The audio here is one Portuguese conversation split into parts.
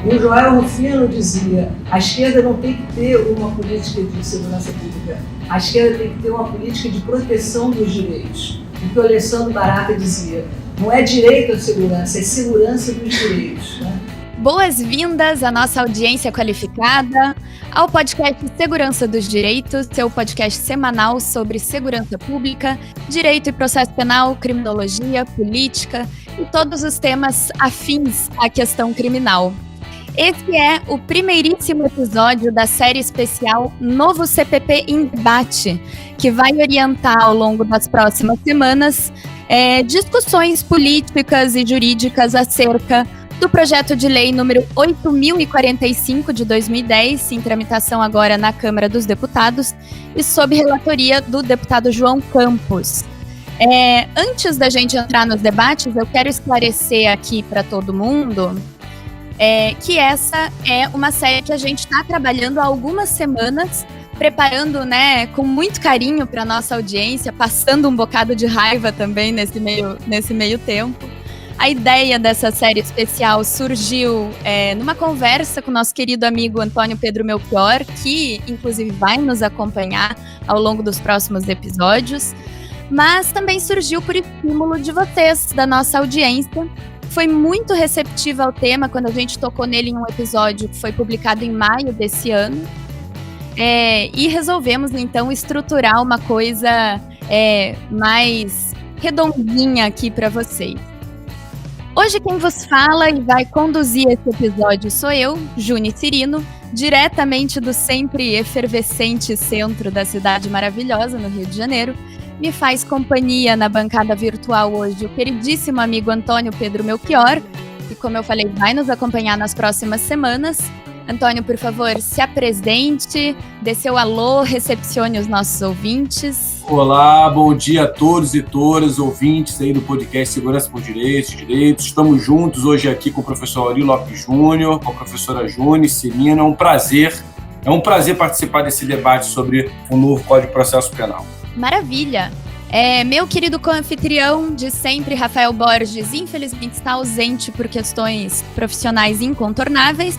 E o Joel Rufino dizia: a esquerda não tem que ter uma política de segurança pública, a esquerda tem que ter uma política de proteção dos direitos. O que o Alessandro Barata dizia: não é direito à segurança, é segurança dos direitos, né? Boas-vindas à nossa audiência qualificada, ao podcast Segurança dos Direitos, seu podcast semanal sobre segurança pública, direito e processo penal, criminologia, política e todos os temas afins à questão criminal. Esse é o primeiríssimo episódio da série especial Novo CPP em Debate, que vai orientar ao longo das próximas semanas discussões políticas e jurídicas acerca do projeto de lei número 8.045 de 2010, em tramitação agora na Câmara dos Deputados, e sob relatoria do deputado João Campos. Antes da gente entrar nos debates, eu quero esclarecer aqui para todo mundo que essa é uma série que a gente está trabalhando há algumas semanas, preparando, né, com muito carinho para a nossa audiência, passando um bocado de raiva também nesse meio tempo. A ideia dessa série especial surgiu numa conversa com o nosso querido amigo Antônio Pedro Melchior, que inclusive vai nos acompanhar ao longo dos próximos episódios, mas também surgiu por estímulo de vocês, da nossa audiência. Foi muito receptiva ao tema quando a gente tocou nele em um episódio que foi publicado em maio desse ano, e resolvemos então estruturar uma coisa mais redondinha aqui para vocês. Hoje quem vos fala e vai conduzir esse episódio sou eu, Juni Cirino, diretamente do sempre efervescente centro da cidade maravilhosa, no Rio de Janeiro. Me faz companhia na bancada virtual hoje o queridíssimo amigo Antônio Pedro Melchior, que, como eu falei, vai nos acompanhar nas próximas semanas. Antônio, por favor, se apresente, dê seu alô, recepcione os nossos ouvintes. Olá, bom dia a todos e todas, ouvintes aí do podcast Segurança por Direitos. Estamos juntos hoje aqui com o professor Auri Lopes Júnior, com a professora Juni Cirino. É um prazer participar desse debate sobre o novo Código de Processo Penal. Maravilha! Meu querido co-anfitrião de sempre, Rafael Borges, infelizmente está ausente por questões profissionais incontornáveis,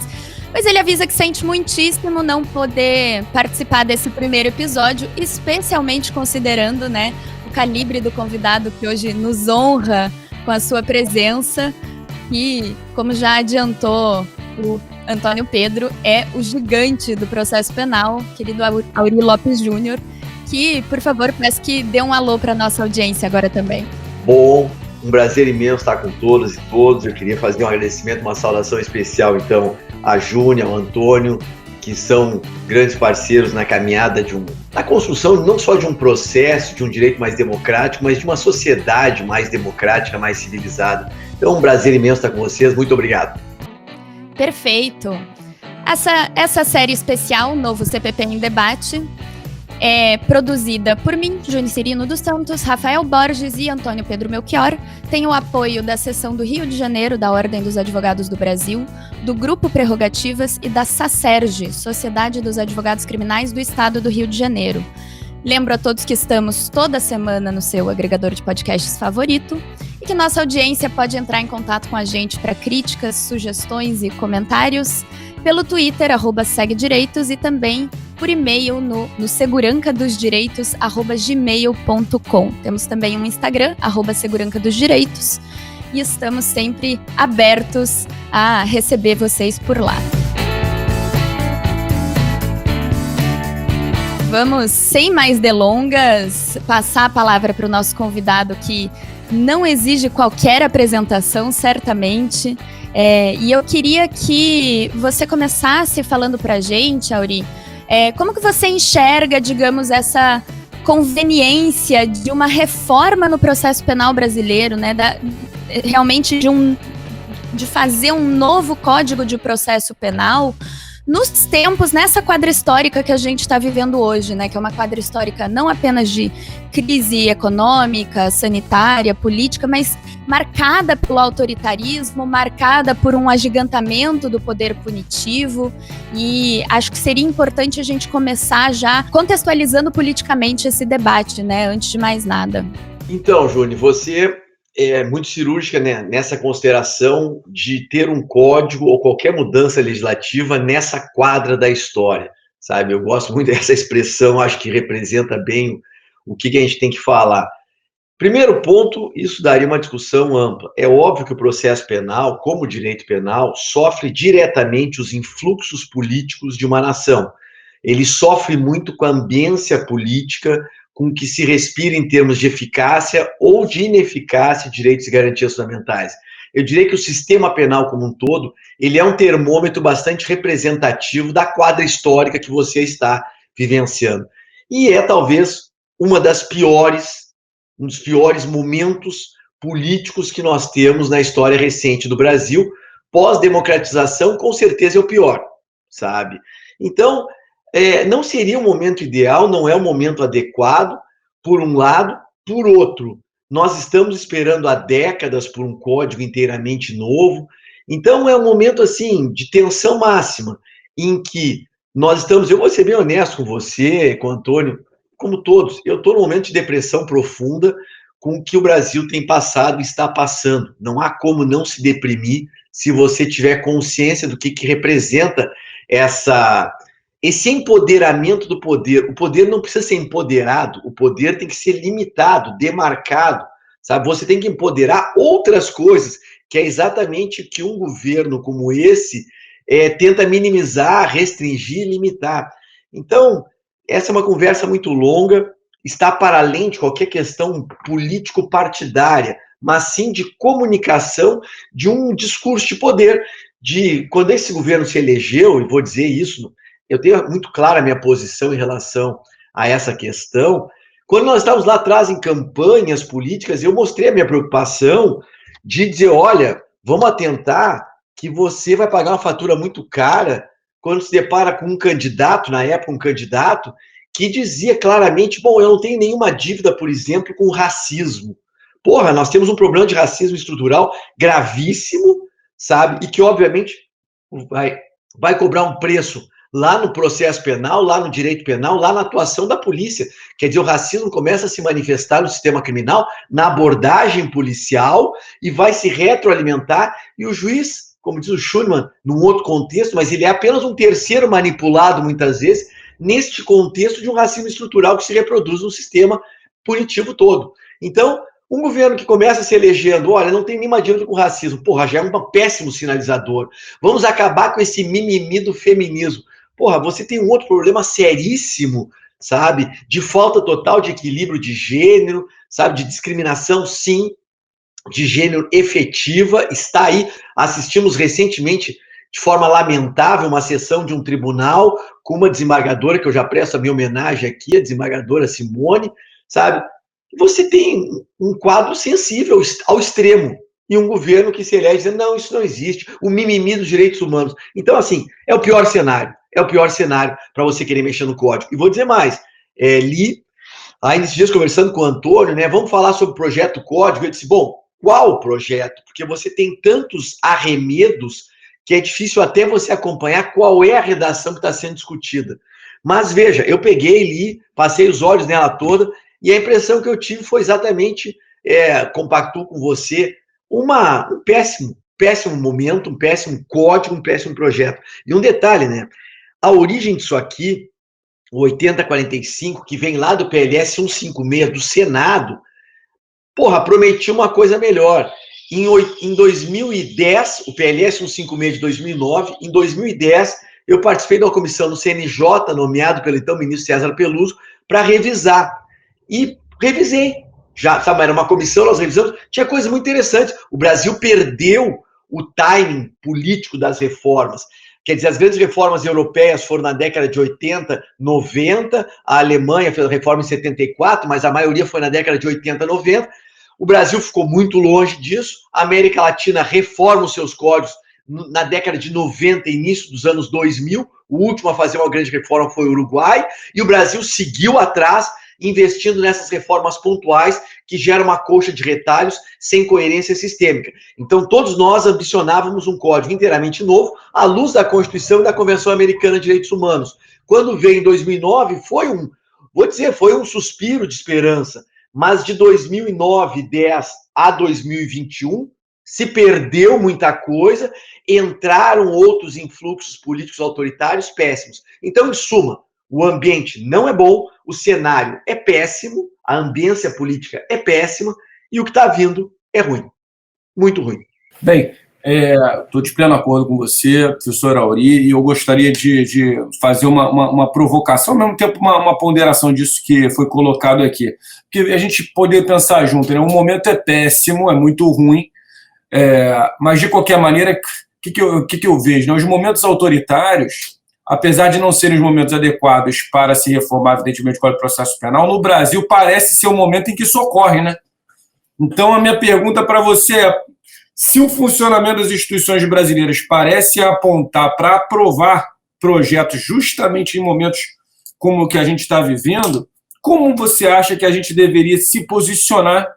mas ele avisa que sente muitíssimo não poder participar desse primeiro episódio, especialmente considerando, né, o calibre do convidado que hoje nos honra com a sua presença. E, como já adiantou o Antônio Pedro, é o gigante do processo penal, querido Auri Lopes Júnior, que, por favor, peço que dê um alô para a nossa audiência agora também. Bom, um prazer imenso estar com todas e todos. Eu queria fazer um agradecimento, uma saudação especial, então, a Júnia, ao Antônio, que são grandes parceiros na caminhada na construção não só de um processo, de um direito mais democrático, mas de uma sociedade mais democrática, mais civilizada. Então, um prazer imenso estar com vocês. Muito obrigado. Perfeito. Essa série especial, Novo CPP em Debate, é produzida por mim, Juni Cirino dos Santos, Rafael Borges e Antônio Pedro Melchior. Tem o apoio da Seção do Rio de Janeiro, da Ordem dos Advogados do Brasil, do Grupo Prerrogativas e da SACERJ, Sociedade dos Advogados Criminais do Estado do Rio de Janeiro. Lembro a todos que estamos toda semana no seu agregador de podcasts favorito e que nossa audiência pode entrar em contato com a gente para críticas, sugestões e comentários pelo Twitter, @segdireitos, e também por e-mail no segurancadosdireitos@gmail.com. Temos também um Instagram, @segurancadosdireitos, e estamos sempre abertos a receber vocês por lá. Vamos, sem mais delongas, passar a palavra para o nosso convidado, que não exige qualquer apresentação, certamente. E eu queria que você começasse falando para a gente, Auri, como que você enxerga, digamos, essa conveniência de uma reforma no processo penal brasileiro, né, realmente de fazer um novo Código de Processo Penal nos tempos, nessa quadra histórica que a gente está vivendo hoje, né, que é uma quadra histórica não apenas de crise econômica, sanitária, política, mas marcada pelo autoritarismo, marcada por um agigantamento do poder punitivo. E acho que seria importante a gente começar já contextualizando politicamente esse debate, né, antes de mais nada. Então, Júnior, você muito cirúrgica, né, nessa consideração de ter um código ou qualquer mudança legislativa nessa quadra da história, sabe? Eu gosto muito dessa expressão, acho que representa bem o que a gente tem que falar. Primeiro ponto, isso daria uma discussão ampla. É óbvio que o processo penal, como o direito penal, sofre diretamente os influxos políticos de uma nação. Ele sofre muito com a ambiência política, com o que se respira em termos de eficácia ou de ineficácia de direitos e garantias fundamentais. Eu diria que o sistema penal como um todo, ele é um termômetro bastante representativo da quadra histórica que você está vivenciando. E é talvez um dos piores momentos políticos que nós temos na história recente do Brasil. Pós-democratização, com certeza é o pior, sabe? Então, não seria um momento ideal, não é um momento adequado, por um lado. Por outro, nós estamos esperando há décadas por um código inteiramente novo. Então, é um momento, assim, de tensão máxima, em que nós estamos... Eu vou ser bem honesto com você, com o Antônio, como todos, eu estou num momento de depressão profunda com o que o Brasil tem passado e está passando. Não há como não se deprimir se você tiver consciência do que representa esse empoderamento do poder. O poder não precisa ser empoderado, o poder tem que ser limitado, demarcado, sabe? Você tem que empoderar outras coisas, que é exatamente o que um governo como esse tenta minimizar, restringir, limitar. Então, essa é uma conversa muito longa, está para além de qualquer questão político-partidária, mas sim de comunicação de um discurso de poder. Quando esse governo se elegeu, e vou dizer isso, eu tenho muito clara a minha posição em relação a essa questão. Quando nós estávamos lá atrás em campanhas políticas, eu mostrei a minha preocupação de dizer, olha, vamos atentar que você vai pagar uma fatura muito cara quando se depara com um candidato, na época um candidato, que dizia claramente, bom, eu não tenho nenhuma dívida, por exemplo, com racismo. Porra, nós temos um problema de racismo estrutural gravíssimo, sabe? E que, obviamente, vai cobrar um preço lá no processo penal, lá no direito penal, lá na atuação da polícia. Quer dizer, o racismo começa a se manifestar no sistema criminal, na abordagem policial, e vai se retroalimentar, e o juiz, como diz o Schumann, num outro contexto, mas ele é apenas um terceiro manipulado, muitas vezes, neste contexto de um racismo estrutural que se reproduz no sistema punitivo todo. Então, um governo que começa se elegendo, olha, não tem nenhuma dívida com racismo, porra, já é um péssimo sinalizador. Vamos acabar com esse mimimi do feminismo. Porra, você tem um outro problema seríssimo, sabe? De falta total de equilíbrio de gênero, sabe? De discriminação, sim, de gênero efetiva, está aí. Assistimos recentemente, de forma lamentável, uma sessão de um tribunal com uma desembargadora, que eu já presto a minha homenagem aqui, a desembargadora Simone, sabe? Você tem um quadro sensível ao extremo, e um governo que se elege dizendo, não, isso não existe, o mimimi dos direitos humanos. Então, assim, é o pior cenário para você querer mexer no código. E vou dizer mais, li, ainda esses dias conversando com o Antônio, né, vamos falar sobre o projeto código, eu disse, bom, qual projeto? Porque você tem tantos arremedos que é difícil até você acompanhar qual é a redação que está sendo discutida. Mas veja, eu peguei, li, passei os olhos nela toda, e a impressão que eu tive foi exatamente, compactuo com você, um péssimo momento, um péssimo código, um péssimo projeto. E um detalhe, né? A origem disso aqui, o 8045, que vem lá do PLS 156 do Senado, porra, prometia uma coisa melhor. Em 2010, o PLS 156 de 2009, em 2010, eu participei de uma comissão no CNJ, nomeado pelo então ministro César Peluso, para revisar. E revisei. Já, sabe, era uma comissão, nós revisamos, tinha coisas muito interessantes. O Brasil perdeu o timing político das reformas. Quer dizer, as grandes reformas europeias foram na década de 80, 90, a Alemanha fez a reforma em 74, mas a maioria foi na década de 80, 90. O Brasil ficou muito longe disso. A América Latina reforma os seus códigos na década de 90, início dos anos 2000. O último a fazer uma grande reforma foi o Uruguai. E o Brasil seguiu atrás, investindo nessas reformas pontuais que geram uma colcha de retalhos sem coerência sistêmica. Então, todos nós ambicionávamos um código inteiramente novo, à luz da Constituição e da Convenção Americana de Direitos Humanos. Quando veio em 2009, foi um suspiro de esperança. mas de 2009, 10 a 2021, se perdeu muita coisa, entraram outros influxos políticos autoritários péssimos. Então, em suma, o ambiente não é bom, o cenário é péssimo, a ambiência política é péssima, e o que está vindo é ruim. Muito ruim. Bem, estou de pleno acordo com você, professor Auri, e eu gostaria de fazer uma provocação, ao mesmo tempo uma ponderação disso que foi colocado aqui. Porque a gente poder pensar junto, né? O momento é péssimo, é muito ruim, mas de qualquer maneira, o que eu vejo? Né? Os momentos autoritários, apesar de não serem os momentos adequados para se reformar, evidentemente, o Código de Processo Penal, no Brasil parece ser o momento em que isso ocorre, né? Então, a minha pergunta para você é: se o funcionamento das instituições brasileiras parece apontar para aprovar projetos justamente em momentos como o que a gente está vivendo, como você acha que a gente deveria se posicionar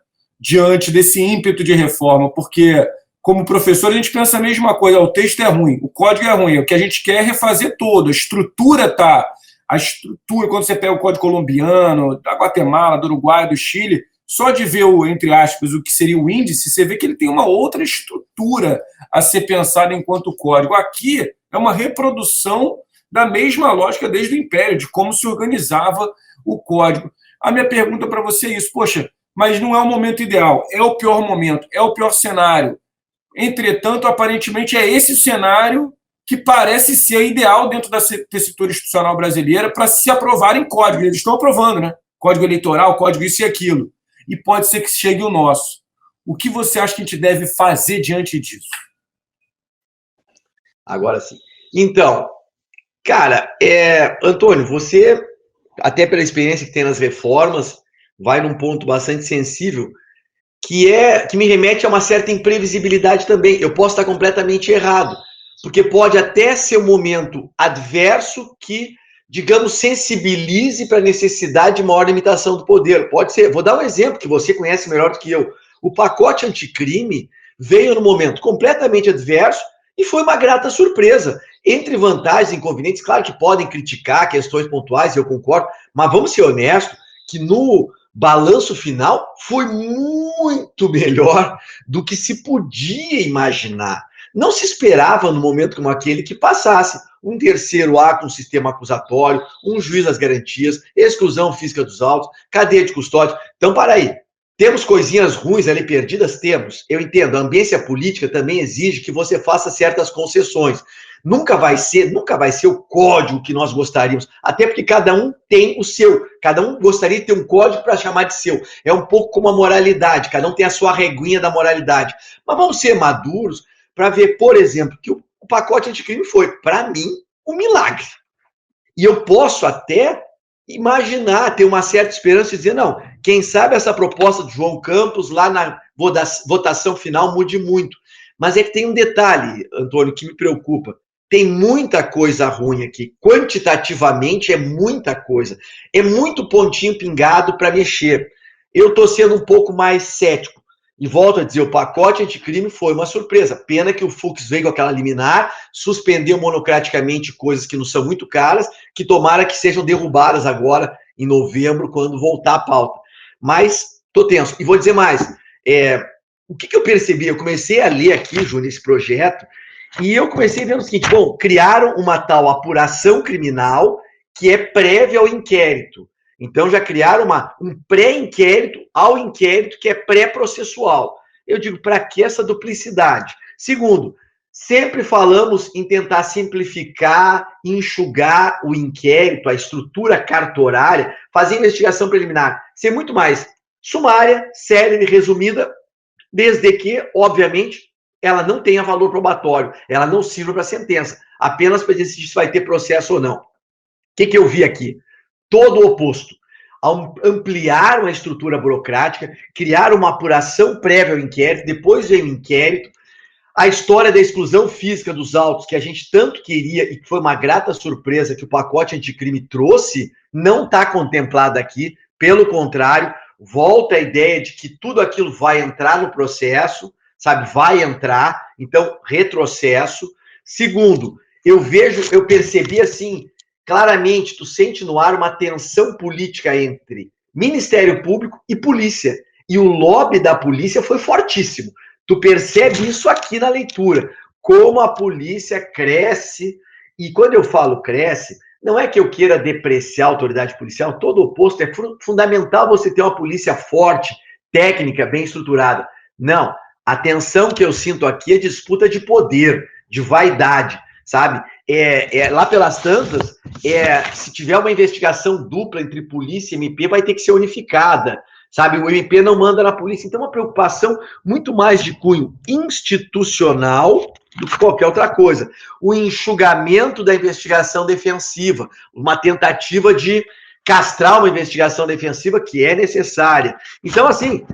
diante desse ímpeto de reforma? Porque, como professor, a gente pensa a mesma coisa: o texto é ruim, o código é ruim, o que a gente quer é refazer todo, a estrutura está... A estrutura, quando você pega o código colombiano, da Guatemala, do Uruguai, do Chile, só de ver, entre aspas, o que seria o índice, você vê que ele tem uma outra estrutura a ser pensada enquanto código. Aqui é uma reprodução da mesma lógica desde o Império, de como se organizava o código. A minha pergunta para você é isso: poxa, mas não é o momento ideal, é o pior momento, é o pior cenário. Entretanto, aparentemente é esse o cenário que parece ser ideal dentro da tessitura institucional brasileira para se aprovar em código. Eles estão aprovando, né? Código eleitoral, código isso e aquilo. E pode ser que chegue o nosso. O que você acha que a gente deve fazer diante disso? Agora sim. Então, cara, Antônio, você, até pela experiência que tem nas reformas, vai num ponto bastante sensível, que me remete a uma certa imprevisibilidade também. Eu posso estar completamente errado, porque pode até ser um momento adverso que, digamos, sensibilize para a necessidade de maior limitação do poder. Pode ser. Vou dar um exemplo que você conhece melhor do que eu. O pacote anticrime veio no momento completamente adverso e foi uma grata surpresa. Entre vantagens e inconvenientes, claro que podem criticar questões pontuais, eu concordo, mas vamos ser honestos que no balanço final foi muito melhor do que se podia imaginar. Não se esperava, no momento como aquele, que passasse um terceiro ato, um sistema acusatório, um juiz das garantias, exclusão física dos autos, cadeia de custódia. Então, para aí. Temos coisinhas ruins ali perdidas? Temos. Eu entendo, a ambiência política também exige que você faça certas concessões. Nunca vai ser o código que nós gostaríamos, até porque cada um tem o seu, cada um gostaria de ter um código para chamar de seu. É um pouco como a moralidade, cada um tem a sua reguinha da moralidade. Mas vamos ser maduros para ver, por exemplo, que o pacote anticrime foi, para mim, um milagre. E eu posso até imaginar, ter uma certa esperança de dizer, não, quem sabe essa proposta de João Campos lá na votação final mude muito. Mas é que tem um detalhe, Antônio, que me preocupa. Tem muita coisa ruim aqui. Quantitativamente é muita coisa. É muito pontinho pingado para mexer. Eu estou sendo um pouco mais cético. E volto a dizer, o pacote anticrime foi uma surpresa. Pena que o Fux veio com aquela liminar, suspendeu monocraticamente coisas que não são muito caras, que tomara que sejam derrubadas agora, em novembro, quando voltar a pauta. Mas estou tenso. E vou dizer mais. O que eu percebi? Eu comecei a ler aqui, Júnior, esse projeto, e eu comecei vendo o seguinte: bom, criaram uma tal apuração criminal que é prévia ao inquérito. Então, já criaram um pré-inquérito ao inquérito que é pré-processual. Eu digo, para que essa duplicidade? Segundo, sempre falamos em tentar simplificar, enxugar o inquérito, a estrutura cartorária, fazer investigação preliminar, ser muito mais sumária, célere, resumida, desde que, obviamente, ela não tenha valor probatório, ela não sirva para sentença, apenas para decidir se vai ter processo ou não. O que eu vi aqui? Todo o oposto. Ampliaram a estrutura burocrática, criaram uma apuração prévia ao inquérito, depois veio o inquérito, a história da exclusão física dos autos, que a gente tanto queria e que foi uma grata surpresa que o pacote anticrime trouxe, não está contemplada aqui, pelo contrário, volta a ideia de que tudo aquilo vai entrar no processo, sabe, vai entrar, então, retrocesso. Segundo, eu percebi assim, claramente, tu sente no ar uma tensão política entre Ministério Público e polícia. E o lobby da polícia foi fortíssimo. Tu percebe isso aqui na leitura, como a polícia cresce. E quando eu falo cresce, não é que eu queira depreciar a autoridade policial, todo o oposto. É fundamental você ter uma polícia forte, técnica, bem estruturada. Não, a tensão que eu sinto aqui é disputa de poder, de vaidade, sabe? Lá pelas tantas, se tiver uma investigação dupla entre polícia e MP, vai ter que ser unificada, sabe? O MP não manda na polícia, então é uma preocupação muito mais de cunho institucional do que qualquer outra coisa. O enxugamento da investigação defensiva, uma tentativa de castrar uma investigação defensiva que é necessária. Então, assim,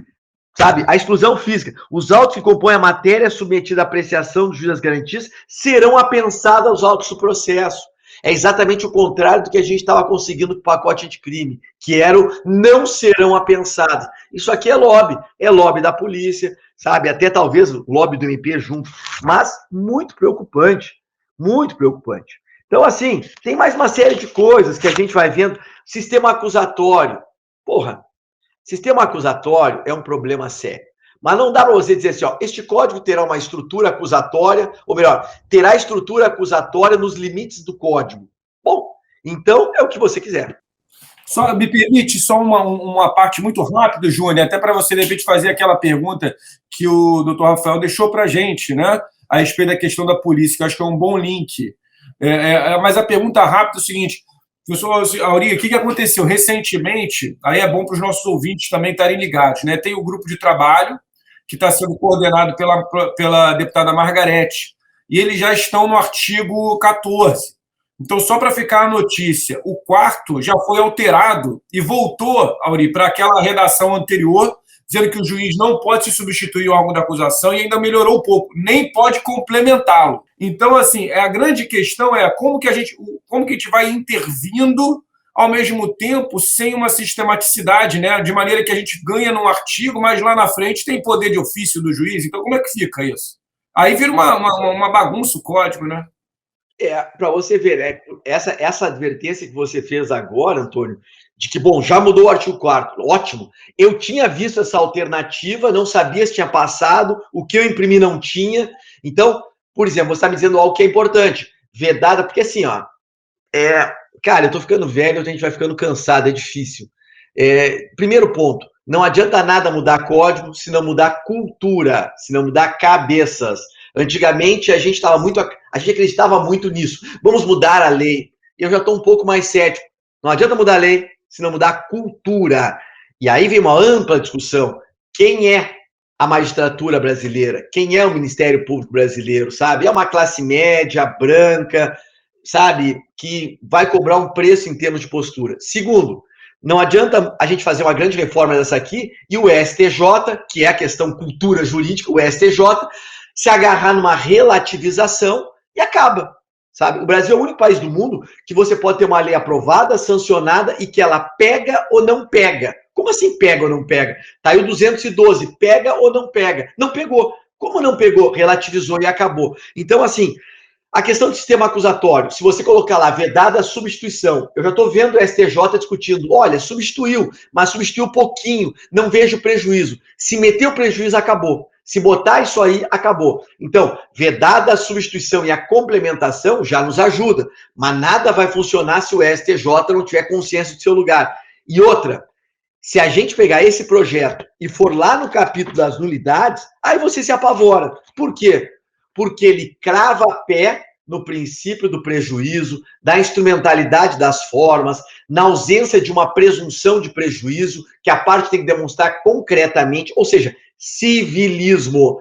sabe, a exclusão física. Os autos que compõem a matéria submetida à apreciação do juiz das garantias serão apensados aos autos do processo. É exatamente o contrário do que a gente estava conseguindo com o pacote anticrime, que era o não serão apensados. Isso aqui é lobby da polícia, sabe, até talvez o lobby do MP junto, mas muito preocupante, muito preocupante. Então, assim, tem mais uma série de coisas que a gente vai vendo. Sistema acusatório. Porra, sistema acusatório é um problema sério. Mas não dá para você dizer assim, ó, este código terá uma estrutura acusatória, ou melhor, terá estrutura acusatória nos limites do código. Bom, então é o que você quiser. Só me permite só uma parte muito rápida, Júnior, até para você, de repente, fazer aquela pergunta que o doutor Rafael deixou para a gente, né? A respeito da questão da polícia, que eu acho que é um bom link. Mas a pergunta rápida é o seguinte, professor Auri, o que aconteceu recentemente? Aí é bom para os nossos ouvintes também estarem ligados, né? Tem o grupo de trabalho que está sendo coordenado pela deputada Margarete, e eles já estão no artigo 14. Então, só para ficar a notícia, o 4º já foi alterado e voltou, Auri, para aquela redação anterior, dizendo que o juiz não pode se substituir o órgão da acusação e ainda melhorou um pouco, nem pode complementá-lo. Então, assim, a grande questão é como que a gente vai intervindo ao mesmo tempo sem uma sistematicidade, né? De maneira que a gente ganha num artigo, mas lá na frente tem poder de ofício do juiz. Então, como é que fica isso? Aí vira uma bagunça o código, né? Para você ver, né? Essa advertência que você fez agora, Antônio, de que, bom, já mudou o artigo 4º, ótimo. Eu tinha visto essa alternativa, não sabia se tinha passado, o que eu imprimi não tinha. Então, por exemplo, você está me dizendo algo que é importante, vedada, porque assim, ó, cara, eu tô ficando velho, a gente vai ficando cansado, é difícil. Primeiro ponto, não adianta nada mudar código se não mudar cultura, se não mudar cabeças. Antigamente, a gente acreditava muito nisso. Vamos mudar a lei. Eu já estou um pouco mais cético. Não adianta mudar a lei se não mudar a cultura. E aí vem uma ampla discussão. Quem é a magistratura brasileira? Quem é o Ministério Público brasileiro, sabe? É uma classe média, branca, sabe? Que vai cobrar um preço em termos de postura. Segundo, não adianta a gente fazer uma grande reforma dessa aqui e o STJ, que é a questão cultura jurídica, o STJ, se agarrar numa relativização e acaba, sabe? O Brasil é o único país do mundo que você pode ter uma lei aprovada, sancionada e que ela pega ou não pega. Como assim pega ou não pega? Tá aí o 212, pega ou não pega? Não pegou. Como não pegou? Relativizou e acabou. Então, assim, a questão do sistema acusatório, se você colocar lá, vedada a substituição, eu já estou vendo o STJ discutindo, olha, substituiu, mas substituiu pouquinho, não vejo prejuízo. Se meter o prejuízo, acabou. Se botar isso aí, acabou. Então, vedada a substituição e a complementação já nos ajuda, mas nada vai funcionar se o STJ não tiver consciência do seu lugar. E outra, se a gente pegar esse projeto e for lá no capítulo das nulidades, aí você se apavora. Por quê? Porque ele crava pé no princípio do prejuízo, da instrumentalidade das formas, na ausência de uma presunção de prejuízo, que a parte tem que demonstrar concretamente, ou seja, civilismo,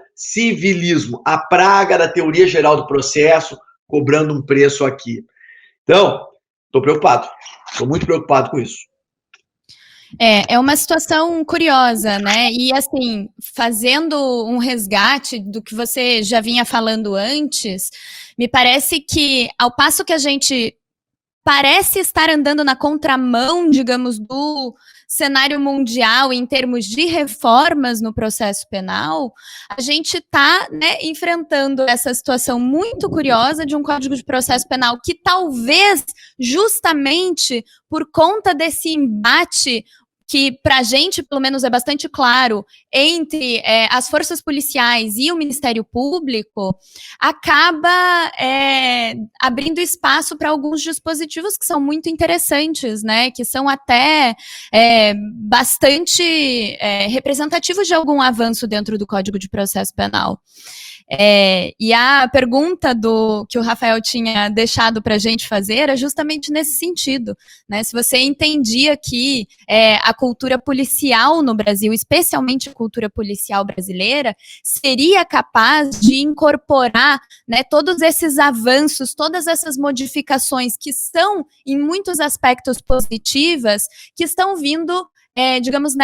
a praga da teoria geral do processo, cobrando um preço aqui. Então, estou preocupado, estou muito preocupado com isso. É uma situação curiosa, né? E assim, fazendo um resgate do que você já vinha falando antes, me parece que, ao passo que a gente parece estar andando na contramão, digamos, do cenário mundial em termos de reformas no processo penal, a gente está, né, enfrentando essa situação muito curiosa de um Código de Processo Penal que talvez, justamente por conta desse embate que para a gente, pelo menos, é bastante claro, entre as forças policiais e o Ministério Público, acaba abrindo espaço para alguns dispositivos que são muito interessantes, né, que são até bastante representativos de algum avanço dentro do Código de Processo Penal. E a pergunta que o Rafael tinha deixado para a gente fazer era justamente nesse sentido, né? Se você entendia que a cultura policial no Brasil, especialmente a cultura policial brasileira, seria capaz de incorporar, né, todos esses avanços, todas essas modificações que são, em muitos aspectos, positivas, que estão vindo digamos,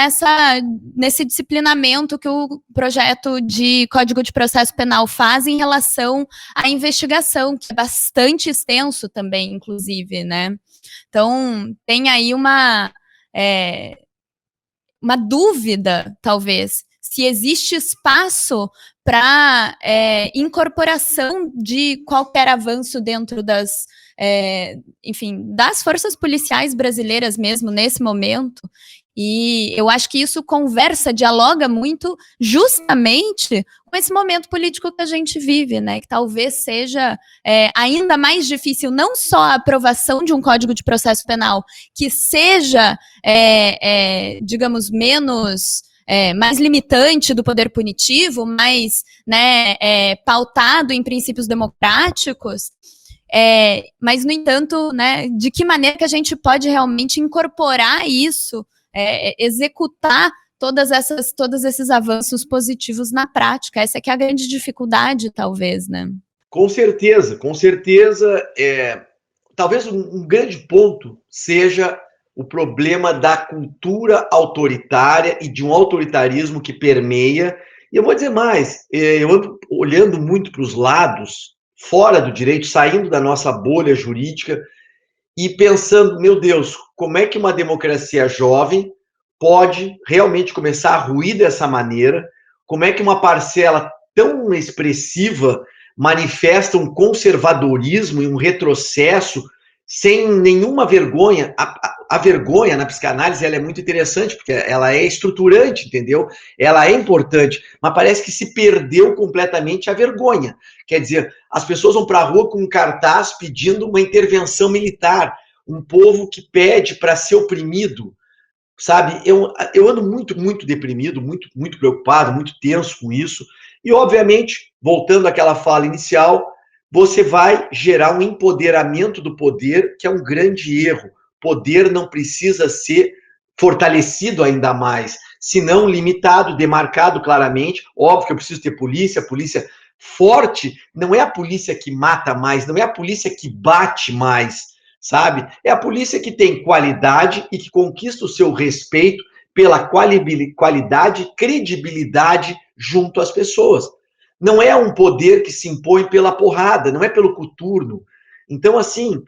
nesse disciplinamento que o projeto de Código de Processo Penal faz em relação à investigação, que é bastante extenso também, inclusive, né? Então, tem aí uma dúvida, talvez, se existe espaço para incorporação de qualquer avanço dentro das forças policiais brasileiras mesmo, nesse momento. E eu acho que isso dialoga muito justamente com esse momento político que a gente vive, né? Que talvez seja ainda mais difícil não só a aprovação de um Código de Processo Penal que seja, digamos, mais limitante do poder punitivo, mais, né, pautado em princípios democráticos. Mas, no entanto, né, de que maneira que a gente pode realmente incorporar isso, executar todos esses avanços positivos na prática? Essa é que é a grande dificuldade, talvez, né? Com certeza. Talvez um grande ponto seja o problema da cultura autoritária e de um autoritarismo que permeia. E eu vou dizer mais, eu ando olhando muito para os lados, fora do direito, saindo da nossa bolha jurídica, e pensando, meu Deus, como é que uma democracia jovem pode realmente começar a ruir dessa maneira? Como é que uma parcela tão expressiva manifesta um conservadorismo e um retrocesso sem nenhuma vergonha? A vergonha na psicanálise ela é muito interessante, porque ela é estruturante, entendeu? Ela é importante, mas parece que se perdeu completamente a vergonha. Quer dizer, as pessoas vão para a rua com um cartaz pedindo uma intervenção militar, um povo que pede para ser oprimido, sabe? Eu ando muito, muito deprimido, muito, muito preocupado, muito tenso com isso, e obviamente, voltando àquela fala inicial, você vai gerar um empoderamento do poder, que é um grande erro. Poder não precisa ser fortalecido ainda mais, senão limitado, demarcado claramente. Óbvio que eu preciso ter polícia forte não é a polícia que mata mais, não é a polícia que bate mais, sabe? É a polícia que tem qualidade e que conquista o seu respeito pela qualidade e credibilidade junto às pessoas. Não é um poder que se impõe pela porrada, não é pelo coturno. Então, assim,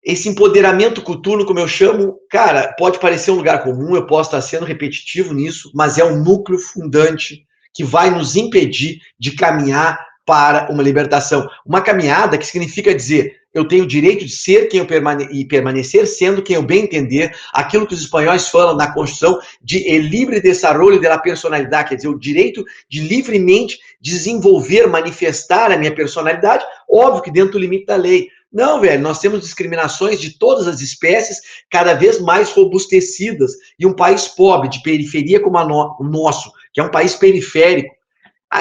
esse empoderamento coturno, como eu chamo, cara, pode parecer um lugar comum, eu posso estar sendo repetitivo nisso, mas é um núcleo fundante que vai nos impedir de caminhar para uma libertação. Uma caminhada que significa dizer, eu tenho o direito de ser quem eu e permanecer sendo quem eu bem entender, aquilo que os espanhóis falam na Constituição de el libre desarrollo de la personalidade, quer dizer, o direito de livremente desenvolver, manifestar a minha personalidade, óbvio que dentro do limite da lei. Não, velho, nós temos discriminações de todas as espécies, cada vez mais robustecidas, e um país pobre, de periferia como o nosso, que é um país periférico,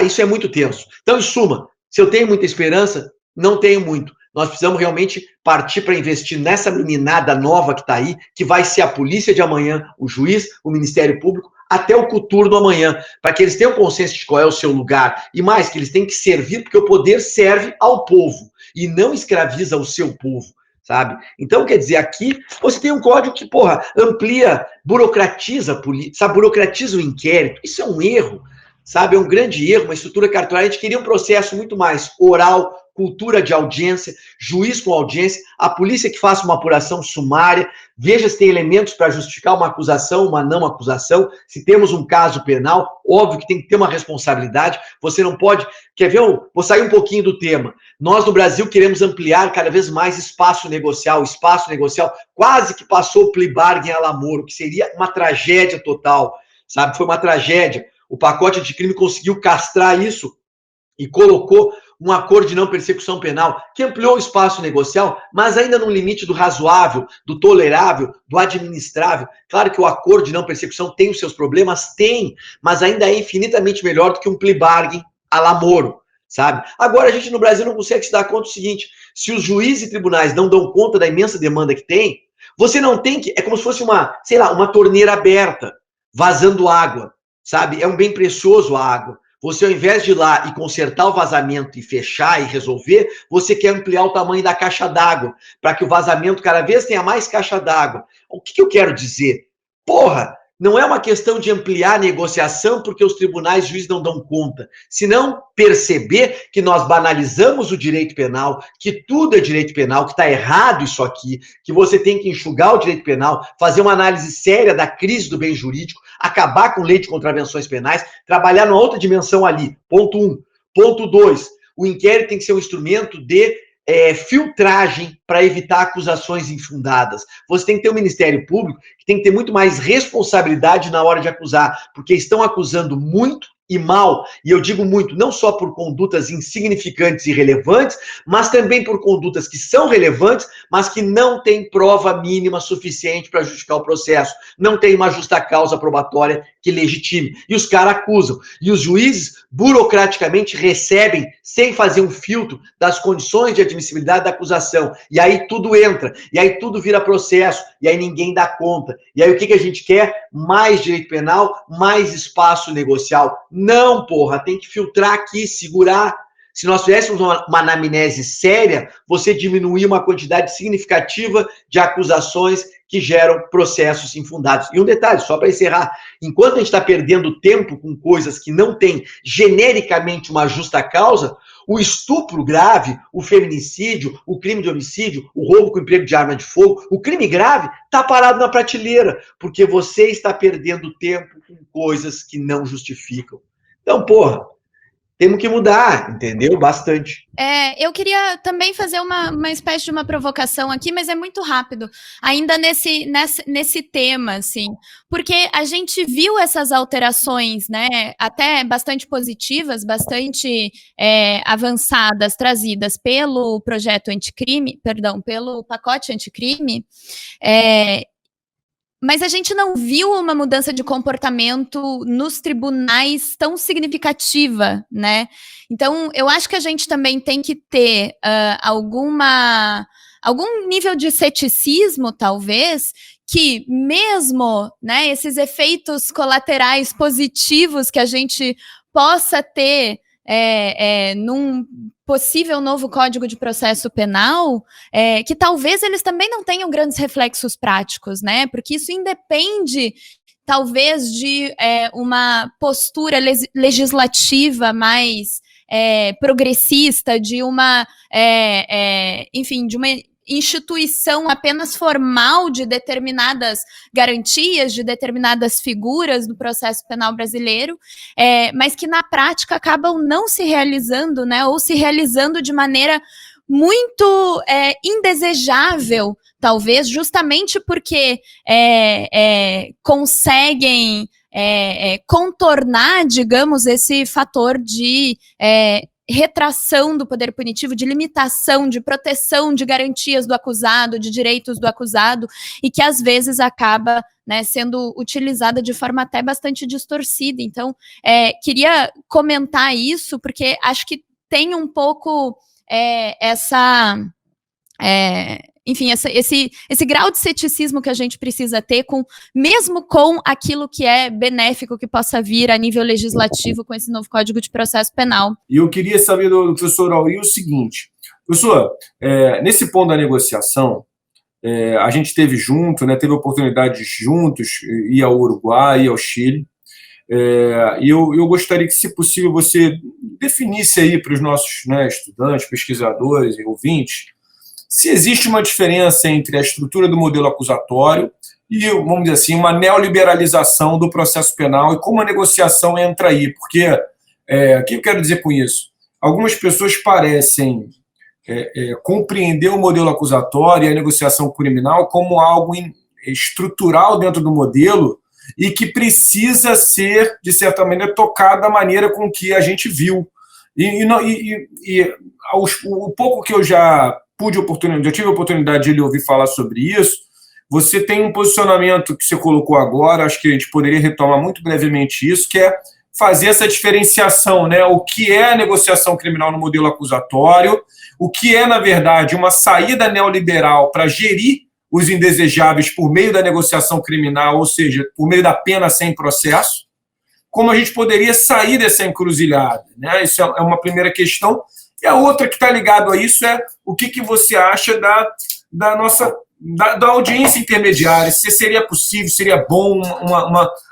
isso é muito tenso. Então, em suma, se eu tenho muita esperança, não tenho muito. Nós precisamos realmente partir para investir nessa meninada nova que está aí, que vai ser a polícia de amanhã, o juiz, o Ministério Público, até o coturno amanhã, para que eles tenham consciência de qual é o seu lugar, e mais, que eles têm que servir, porque o poder serve ao povo, e não escraviza o seu povo, sabe? Então, quer dizer, aqui você tem um código que, amplia, burocratiza a polícia, sabe? Burocratiza o inquérito, isso é um erro, sabe? É um grande erro, uma estrutura cartorária. A gente queria um processo muito mais oral, cultura de audiência, juiz com audiência, a polícia que faça uma apuração sumária, veja se tem elementos para justificar uma acusação, uma não acusação, se temos um caso penal, óbvio que tem que ter uma responsabilidade, você não pode... Quer ver? Vou sair um pouquinho do tema. Nós, no Brasil, queremos ampliar cada vez mais espaço negocial quase que passou o plea bargain à la Moro, que seria uma tragédia total, sabe? Foi uma tragédia. O pacote anticrime conseguiu castrar isso e colocou um acordo de não persecução penal que ampliou o espaço negocial, mas ainda no limite do razoável, do tolerável, do administrável. Claro que o acordo de não persecução tem os seus problemas, tem, mas ainda é infinitamente melhor do que um plea bargain à la Moro, sabe? Agora a gente no Brasil não consegue se dar conta do seguinte, se os juízes e tribunais não dão conta da imensa demanda que tem, você não tem que... É como se fosse uma torneira aberta, vazando água, sabe? É um bem precioso a água. Você, ao invés de ir lá e consertar o vazamento e fechar e resolver, você quer ampliar o tamanho da caixa d'água, para que o vazamento cada vez tenha mais caixa d'água. O que eu quero dizer? Porra, não é uma questão de ampliar a negociação porque os tribunais e juízes não dão conta, senão perceber que nós banalizamos o direito penal, que tudo é direito penal, que está errado isso aqui, que você tem que enxugar o direito penal, fazer uma análise séria da crise do bem jurídico, acabar com lei de contravenções penais, trabalhar numa outra dimensão ali. Ponto 1. Ponto 2. O inquérito tem que ser um instrumento de filtragem para evitar acusações infundadas. Você tem que ter um Ministério Público que tem que ter muito mais responsabilidade na hora de acusar, porque estão acusando muito e mal, e eu digo muito, não só por condutas insignificantes e irrelevantes, mas também por condutas que são relevantes, mas que não têm prova mínima suficiente para justificar o processo, não tem uma justa causa probatória que legitime. E os caras acusam. E os juízes, burocraticamente, recebem, sem fazer um filtro das condições de admissibilidade da acusação. E aí tudo entra, e aí tudo vira processo, e aí ninguém dá conta. E aí o que a gente quer? Mais direito penal, mais espaço negocial. Não, porra, tem que filtrar aqui, segurar. Se nós tivéssemos uma anamnese séria, você diminuía uma quantidade significativa de acusações que geram processos infundados. E um detalhe, só para encerrar, enquanto a gente está perdendo tempo com coisas que não têm genericamente uma justa causa, o estupro grave, o feminicídio, o crime de homicídio, o roubo com emprego de arma de fogo, o crime grave está parado na prateleira, porque você está perdendo tempo com coisas que não justificam. Então, porra, temos que mudar, entendeu? Bastante. Eu queria também fazer uma espécie de uma provocação aqui, mas é muito rápido, ainda nesse tema, assim, porque a gente viu essas alterações, né, até bastante positivas, bastante avançadas, trazidas pelo projeto anticrime, pelo pacote anticrime, mas a gente não viu uma mudança de comportamento nos tribunais tão significativa, né? Então, eu acho que a gente também tem que ter algum nível de ceticismo, talvez, que mesmo, né, esses efeitos colaterais positivos que a gente possa ter num possível novo Código de Processo Penal, que talvez eles também não tenham grandes reflexos práticos, né? Porque isso independe, talvez, de uma postura legislativa mais progressista, de uma, enfim, de uma instituição apenas formal de determinadas garantias, de determinadas figuras do processo penal brasileiro, mas que na prática acabam não se realizando, né, ou se realizando de maneira muito indesejável, talvez, justamente porque conseguem contornar, digamos, esse fator de retração do poder punitivo, de limitação, de proteção de garantias do acusado, de direitos do acusado, e que às vezes acaba, né, sendo utilizada de forma até bastante distorcida. Então, queria comentar isso, porque acho que tem um pouco enfim, esse grau de ceticismo que a gente precisa ter, mesmo com aquilo que é benéfico que possa vir a nível legislativo com esse novo Código de Processo Penal. E eu queria saber do professor Auri o seguinte, professor, nesse ponto da negociação, a gente teve junto, né, teve a oportunidade de juntos ir ao Uruguai, ir ao Chile. E eu gostaria que, se possível, você definisse aí para os nossos, né, estudantes, pesquisadores e ouvintes, se existe uma diferença entre a estrutura do modelo acusatório e, vamos dizer assim, uma neoliberalização do processo penal e como a negociação entra aí. Porque, o que eu quero dizer com isso? Algumas pessoas parecem compreender o modelo acusatório e a negociação criminal como algo estrutural dentro do modelo e que precisa ser, de certa maneira, tocado da maneira com que a gente viu. O pouco que eu já tive a oportunidade de lhe ouvir falar sobre isso, você tem um posicionamento que você colocou agora, acho que a gente poderia retomar muito brevemente isso, que é fazer essa diferenciação, né? O que é a negociação criminal no modelo acusatório, o que é, na verdade, uma saída neoliberal para gerir os indesejáveis por meio da negociação criminal, ou seja, por meio da pena sem processo, como a gente poderia sair dessa encruzilhada, né? Isso é uma primeira questão. E a outra que está ligada a isso é o que você acha da audiência intermediária, se seria possível, seria bom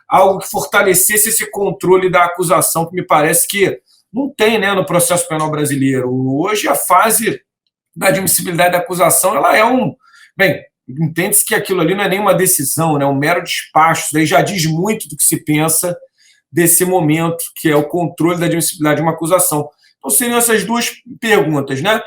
algo que fortalecesse esse controle da acusação, que me parece que não tem, né, no processo penal brasileiro. Hoje, a fase da admissibilidade da acusação, ela é Bem, entende-se que aquilo ali não é nenhuma decisão, né, é um mero despacho. Isso daí já diz muito do que se pensa desse momento, que é o controle da admissibilidade de uma acusação. Então, seriam essas duas perguntas, né?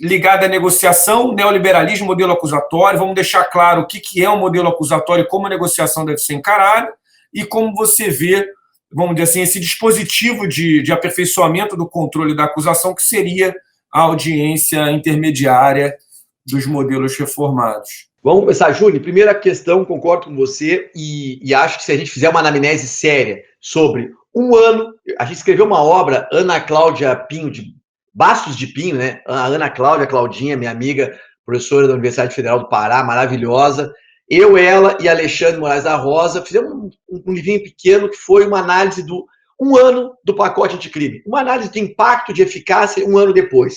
Ligada à negociação, neoliberalismo, modelo acusatório. Vamos deixar claro o que é um modelo acusatório e como a negociação deve ser encarada e como você vê, vamos dizer assim, esse dispositivo de aperfeiçoamento do controle da acusação, que seria a audiência intermediária dos modelos reformados. Vamos começar, Júnior. Primeira questão, concordo com você e acho que se a gente fizer uma anamnese séria sobre um ano, a gente escreveu uma obra, Ana Cláudia Pinho, de Bastos de Pinho, né? A Ana Cláudia, Claudinha, minha amiga, professora da Universidade Federal do Pará, maravilhosa. Eu, ela e Alexandre Moraes da Rosa fizemos um livrinho pequeno que foi uma análise do um ano do pacote anticrime, uma análise de impacto, de eficácia um ano depois.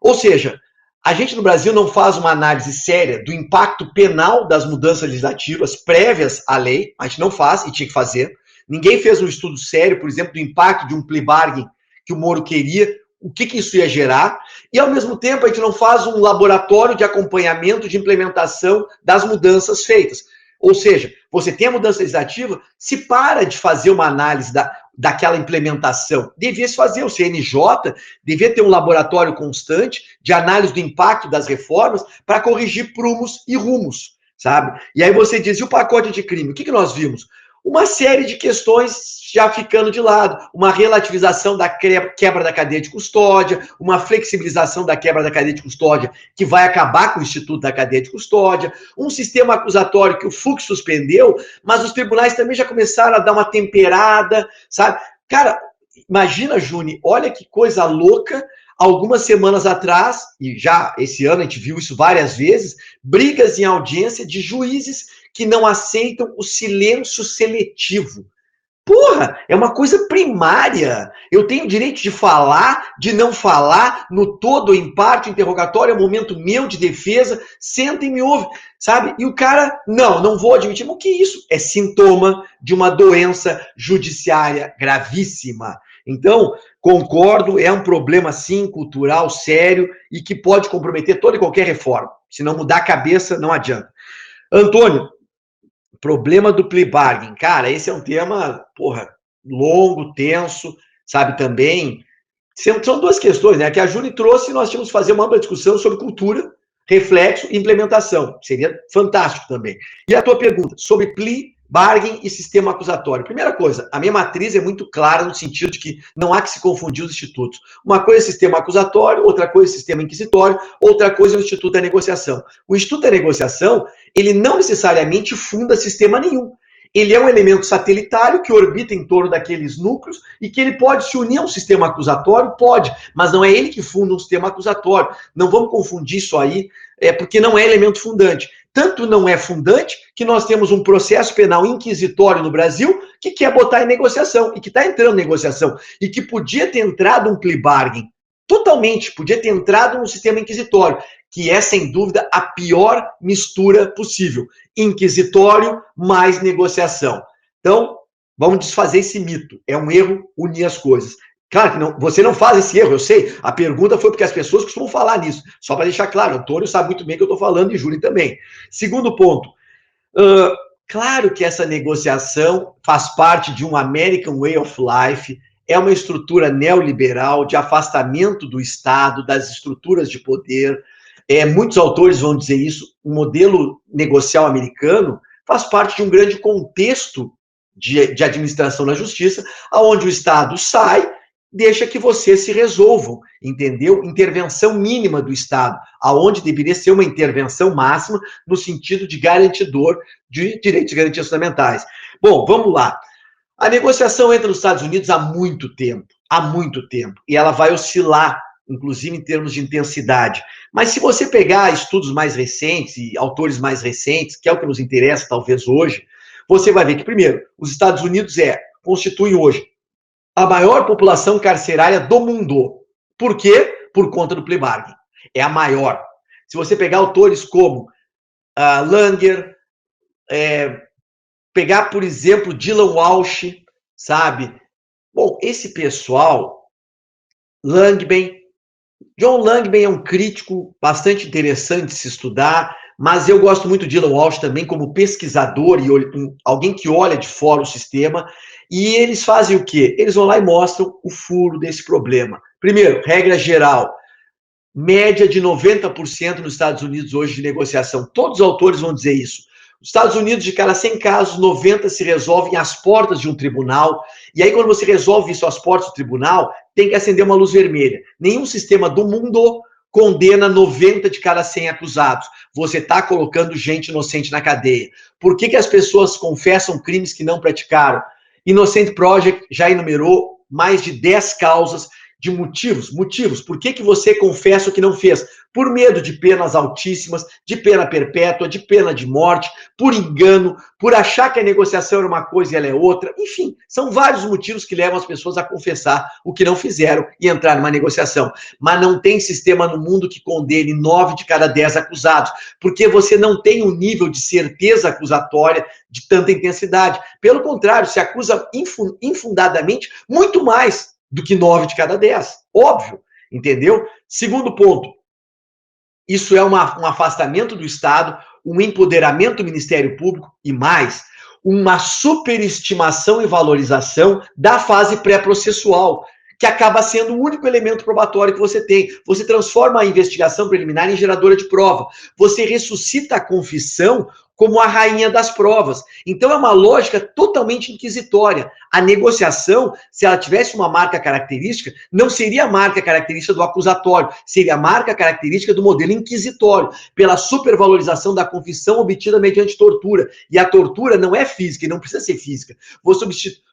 Ou seja, a gente no Brasil não faz uma análise séria do impacto penal das mudanças legislativas prévias à lei, a gente não faz e tinha que fazer. Ninguém fez um estudo sério, por exemplo, do impacto de um plea bargain que o Moro queria, o que isso ia gerar, e ao mesmo tempo a gente não faz um laboratório de acompanhamento de implementação das mudanças feitas. Ou seja, você tem a mudança legislativa, se para de fazer uma análise daquela implementação. Devia se fazer, o CNJ devia ter um laboratório constante de análise do impacto das reformas para corrigir prumos e rumos, sabe? E aí você diz, e o pacote de crime? O que nós vimos? Uma série de questões já ficando de lado, uma relativização da quebra da cadeia de custódia, uma flexibilização da quebra da cadeia de custódia que vai acabar com o Instituto da Cadeia de Custódia, um sistema acusatório que o Fux suspendeu, mas os tribunais também já começaram a dar uma temperada, sabe? Cara, imagina, Júnior, olha que coisa louca, algumas semanas atrás, e já esse ano a gente viu isso várias vezes, brigas em audiência de juízes que não aceitam o silêncio seletivo. Porra, é uma coisa primária. Eu tenho o direito de falar, de não falar, no todo ou em parte, interrogatório, é momento meu de defesa, senta e me ouve, sabe? E o cara, não vou admitir. Mas o que é isso? É sintoma de uma doença judiciária gravíssima. Então, concordo, é um problema, sim, cultural, sério, e que pode comprometer toda e qualquer reforma. Se não mudar a cabeça, não adianta. Antônio, problema do plea bargain. Cara, esse é um tema, longo, tenso, sabe, também. São duas questões, né? Que a Júlia trouxe e nós tínhamos que fazer uma ampla discussão sobre cultura, reflexo e implementação. Seria fantástico também. E a tua pergunta sobre plea bargain e sistema acusatório. Primeira coisa, a minha matriz é muito clara no sentido de que não há que se confundir os institutos. Uma coisa é sistema acusatório, outra coisa é sistema inquisitório, outra coisa é o Instituto da Negociação. O Instituto da Negociação, ele não necessariamente funda sistema nenhum. Ele é um elemento satelitário que orbita em torno daqueles núcleos e que ele pode se unir a um sistema acusatório? Pode, mas não é ele que funda um sistema acusatório. Não vamos confundir isso aí, porque não é elemento fundante. Tanto não é fundante que nós temos um processo penal inquisitório no Brasil que quer botar em negociação e que está entrando em negociação e que podia ter entrado um plea bargain, totalmente, podia ter entrado no sistema inquisitório, que é, sem dúvida, a pior mistura possível. Inquisitório mais negociação. Então, Vamos desfazer esse mito. É um erro unir as coisas. Claro que não, você não faz esse erro, eu sei. A pergunta foi porque as pessoas costumam falar nisso. Só para deixar claro, o Antônio sabe muito bem o que eu estou falando e Júlio também. Segundo ponto, claro que essa negociação faz parte de um American Way of Life, é uma estrutura neoliberal de afastamento do Estado, das estruturas de poder. Muitos autores vão dizer isso. O modelo negocial americano faz parte de um grande contexto de administração na justiça, onde o Estado sai, deixa que vocês se resolvam, entendeu? Intervenção mínima do Estado, aonde deveria ser uma intervenção máxima no sentido de garantidor de direitos e garantias fundamentais. Bom, vamos lá. A negociação entra nos Estados Unidos há muito tempo, e ela vai oscilar, inclusive em termos de intensidade. Mas se você pegar estudos mais recentes e autores mais recentes, que é o que nos interessa talvez hoje, você vai ver que, primeiro, os Estados Unidos constituem hoje a maior população carcerária do mundo. Por quê? Por conta do plea bargain. É a maior. Se você pegar autores como Langer, pegar, por exemplo, Dylan Walsh, sabe? Bom, esse pessoal, John Langben é um crítico bastante interessante de se estudar, mas eu gosto muito de Dylan Walsh também como pesquisador e alguém que olha de fora o sistema. E eles fazem o quê? Eles vão lá e mostram o furo desse problema. Primeiro, regra geral, média de 90% nos Estados Unidos hoje de negociação. Todos os autores vão dizer isso. Nos Estados Unidos, de cada 100 casos, 90 se resolvem às portas de um tribunal. E aí, quando você resolve isso às portas do tribunal, tem que acender uma luz vermelha. Nenhum sistema do mundo condena 90 de cada 100 acusados. Você está colocando gente inocente na cadeia. Por que as pessoas confessam crimes que não praticaram? Innocent Project já enumerou mais de 10 causas de motivos. Por que você confessa o que não fez? Por medo de penas altíssimas, de pena perpétua, de pena de morte, por engano, por achar que a negociação era uma coisa e ela é outra. Enfim, são vários motivos que levam as pessoas a confessar o que não fizeram e entrar numa negociação. Mas não tem sistema no mundo que condene 9 de cada 10 acusados, porque você não tem um nível de certeza acusatória de tanta intensidade. Pelo contrário, se acusa infundadamente muito mais do que 9 de cada 10. Óbvio, entendeu? Segundo ponto, isso é um afastamento do Estado, um empoderamento do Ministério Público e mais, uma superestimação e valorização da fase pré-processual, que acaba sendo o único elemento probatório que você tem. Você transforma a investigação preliminar em geradora de prova. Você ressuscita a confissão como a rainha das provas. Então é uma lógica totalmente inquisitória. A negociação, se ela tivesse uma marca característica, não seria a marca característica do acusatório, seria a marca característica do modelo inquisitório, pela supervalorização da confissão obtida mediante tortura. E a tortura não é física, e não precisa ser física.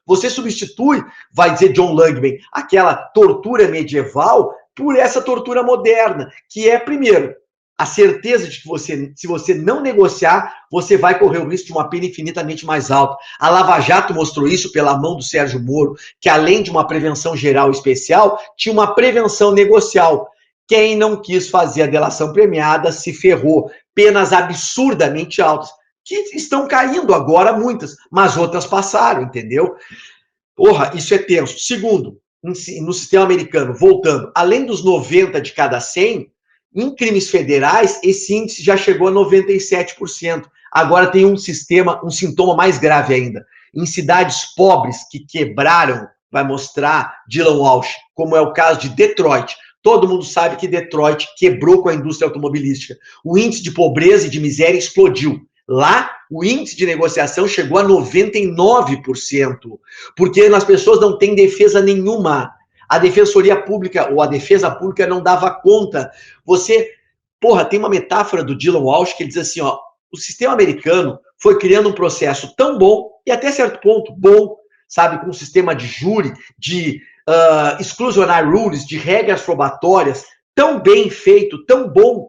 Você substitui, vai dizer John Langben, aquela tortura medieval por essa tortura moderna, que é, primeiro, a certeza de que se você não negociar, você vai correr o risco de uma pena infinitamente mais alta. A Lava Jato mostrou isso pela mão do Sérgio Moro, que além de uma prevenção geral especial, tinha uma prevenção negocial. Quem não quis fazer a delação premiada se ferrou. Penas absurdamente altas, que estão caindo agora muitas, mas outras passaram, entendeu? Porra, isso é tenso. Segundo, no sistema americano, voltando, além dos 90 de cada 100, em crimes federais, esse índice já chegou a 97%. Agora tem um sintoma mais grave ainda. Em cidades pobres que quebraram, vai mostrar Dylan Walsh, como é o caso de Detroit. Todo mundo sabe que Detroit quebrou com a indústria automobilística. O índice de pobreza e de miséria explodiu. Lá, o índice de negociação chegou a 99%, porque as pessoas não têm defesa nenhuma. A defensoria pública ou a defesa pública não dava conta. Tem uma metáfora do Dylan Walsh que ele diz assim, ó, o sistema americano foi criando um processo tão bom, e até certo ponto bom, sabe, com um sistema de júri, de exclusionary rules, de regras probatórias, tão bem feito, tão bom,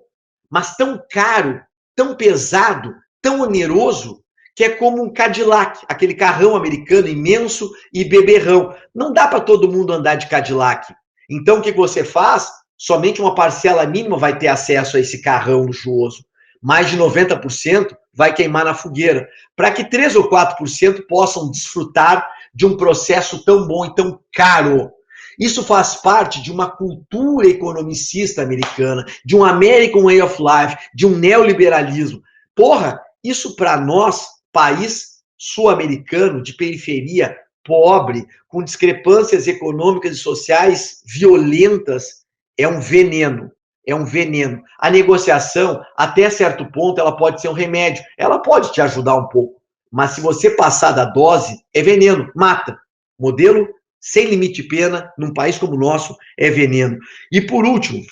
mas tão caro, tão pesado, tão oneroso, que é como um Cadillac, aquele carrão americano imenso e beberrão. Não dá para todo mundo andar de Cadillac. Então, o que você faz? Somente uma parcela mínima vai ter acesso a esse carrão luxuoso. Mais de 90% vai queimar na fogueira. Para que 3 ou 4% possam desfrutar de um processo tão bom e tão caro. Isso faz parte de uma cultura economicista americana, de um American Way of Life, de um neoliberalismo. Porra, isso para nós, país sul-americano, de periferia, pobre, com discrepâncias econômicas e sociais violentas, é um veneno. É um veneno. A negociação, até certo ponto, ela pode ser um remédio. Ela pode te ajudar um pouco. Mas se você passar da dose, é veneno, mata. Modelo sem limite de pena, num país como o nosso, é veneno. E por último,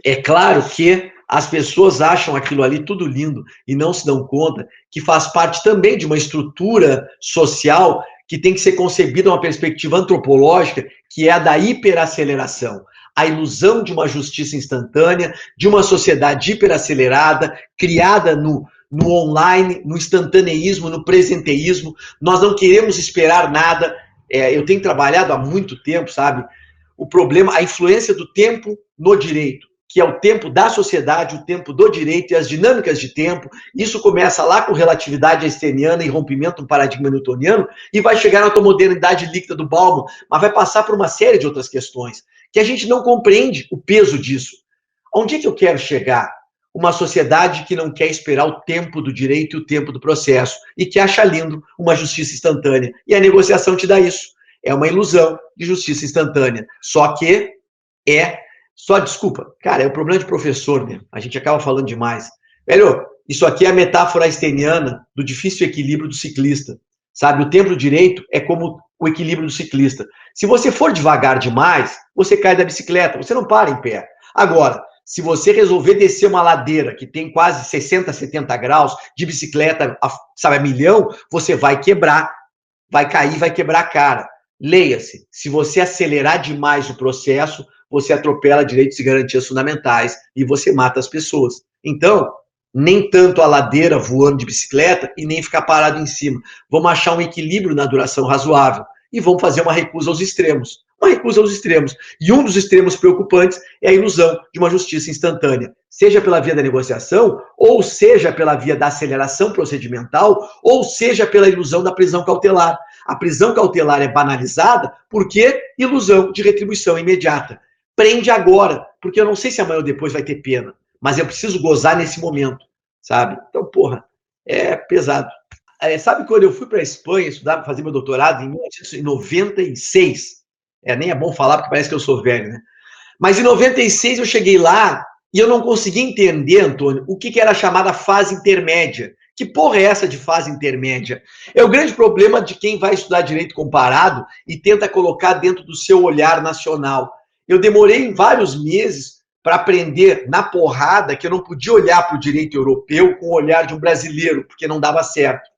é claro que as pessoas acham aquilo ali tudo lindo e não se dão conta que faz parte também de uma estrutura social que tem que ser concebida uma perspectiva antropológica, que é a da hiperaceleração. A ilusão de uma justiça instantânea, de uma sociedade hiperacelerada, criada no online, no instantaneísmo, no presenteísmo. Nós não queremos esperar nada. Eu tenho trabalhado há muito tempo, sabe? O problema, a influência do tempo no direito, que é o tempo da sociedade, o tempo do direito e as dinâmicas de tempo. Isso começa lá com relatividade einsteiniana e rompimento do paradigma newtoniano e vai chegar na tua modernidade líquida do Bauman, mas vai passar por uma série de outras questões que a gente não compreende o peso disso. Onde é que eu quero chegar? Uma sociedade que não quer esperar o tempo do direito e o tempo do processo e que acha lindo uma justiça instantânea. E a negociação te dá isso. É uma ilusão de justiça instantânea. Desculpa, cara, é o problema de professor mesmo. A gente acaba falando demais. Velho, isso aqui é a metáfora einsteiniana do difícil equilíbrio do ciclista. Sabe, o tempo do direito é como o equilíbrio do ciclista. Se você for devagar demais, você cai da bicicleta, você não para em pé. Agora, se você resolver descer uma ladeira que tem quase 60, 70 graus de bicicleta, sabe, a milhão, você vai quebrar, vai cair, vai quebrar a cara. Leia-se, se você acelerar demais o processo, você atropela direitos e garantias fundamentais e você mata as pessoas. Então, nem tanto a ladeira voando de bicicleta e nem ficar parado em cima. Vamos achar um equilíbrio na duração razoável e vamos fazer uma recusa aos extremos. Uma recusa aos extremos. E um dos extremos preocupantes é a ilusão de uma justiça instantânea, seja pela via da negociação, ou seja pela via da aceleração procedimental, ou seja pela ilusão da prisão cautelar. A prisão cautelar é banalizada porque ilusão de retribuição imediata. Prende agora, porque eu não sei se amanhã ou depois vai ter pena, mas eu preciso gozar nesse momento, sabe? Então, porra, é pesado. Sabe quando eu fui para a Espanha estudar, fazer meu doutorado em 1996? Nem é bom falar porque parece que eu sou velho, né? Mas em 96 eu cheguei lá e eu não consegui entender, Antônio, o que era a chamada fase intermédia. Que porra é essa de fase intermédia? É o grande problema de quem vai estudar direito comparado e tenta colocar dentro do seu olhar nacional. Eu demorei vários meses para aprender na porrada que eu não podia olhar para o direito europeu com o olhar de um brasileiro, porque não dava certo.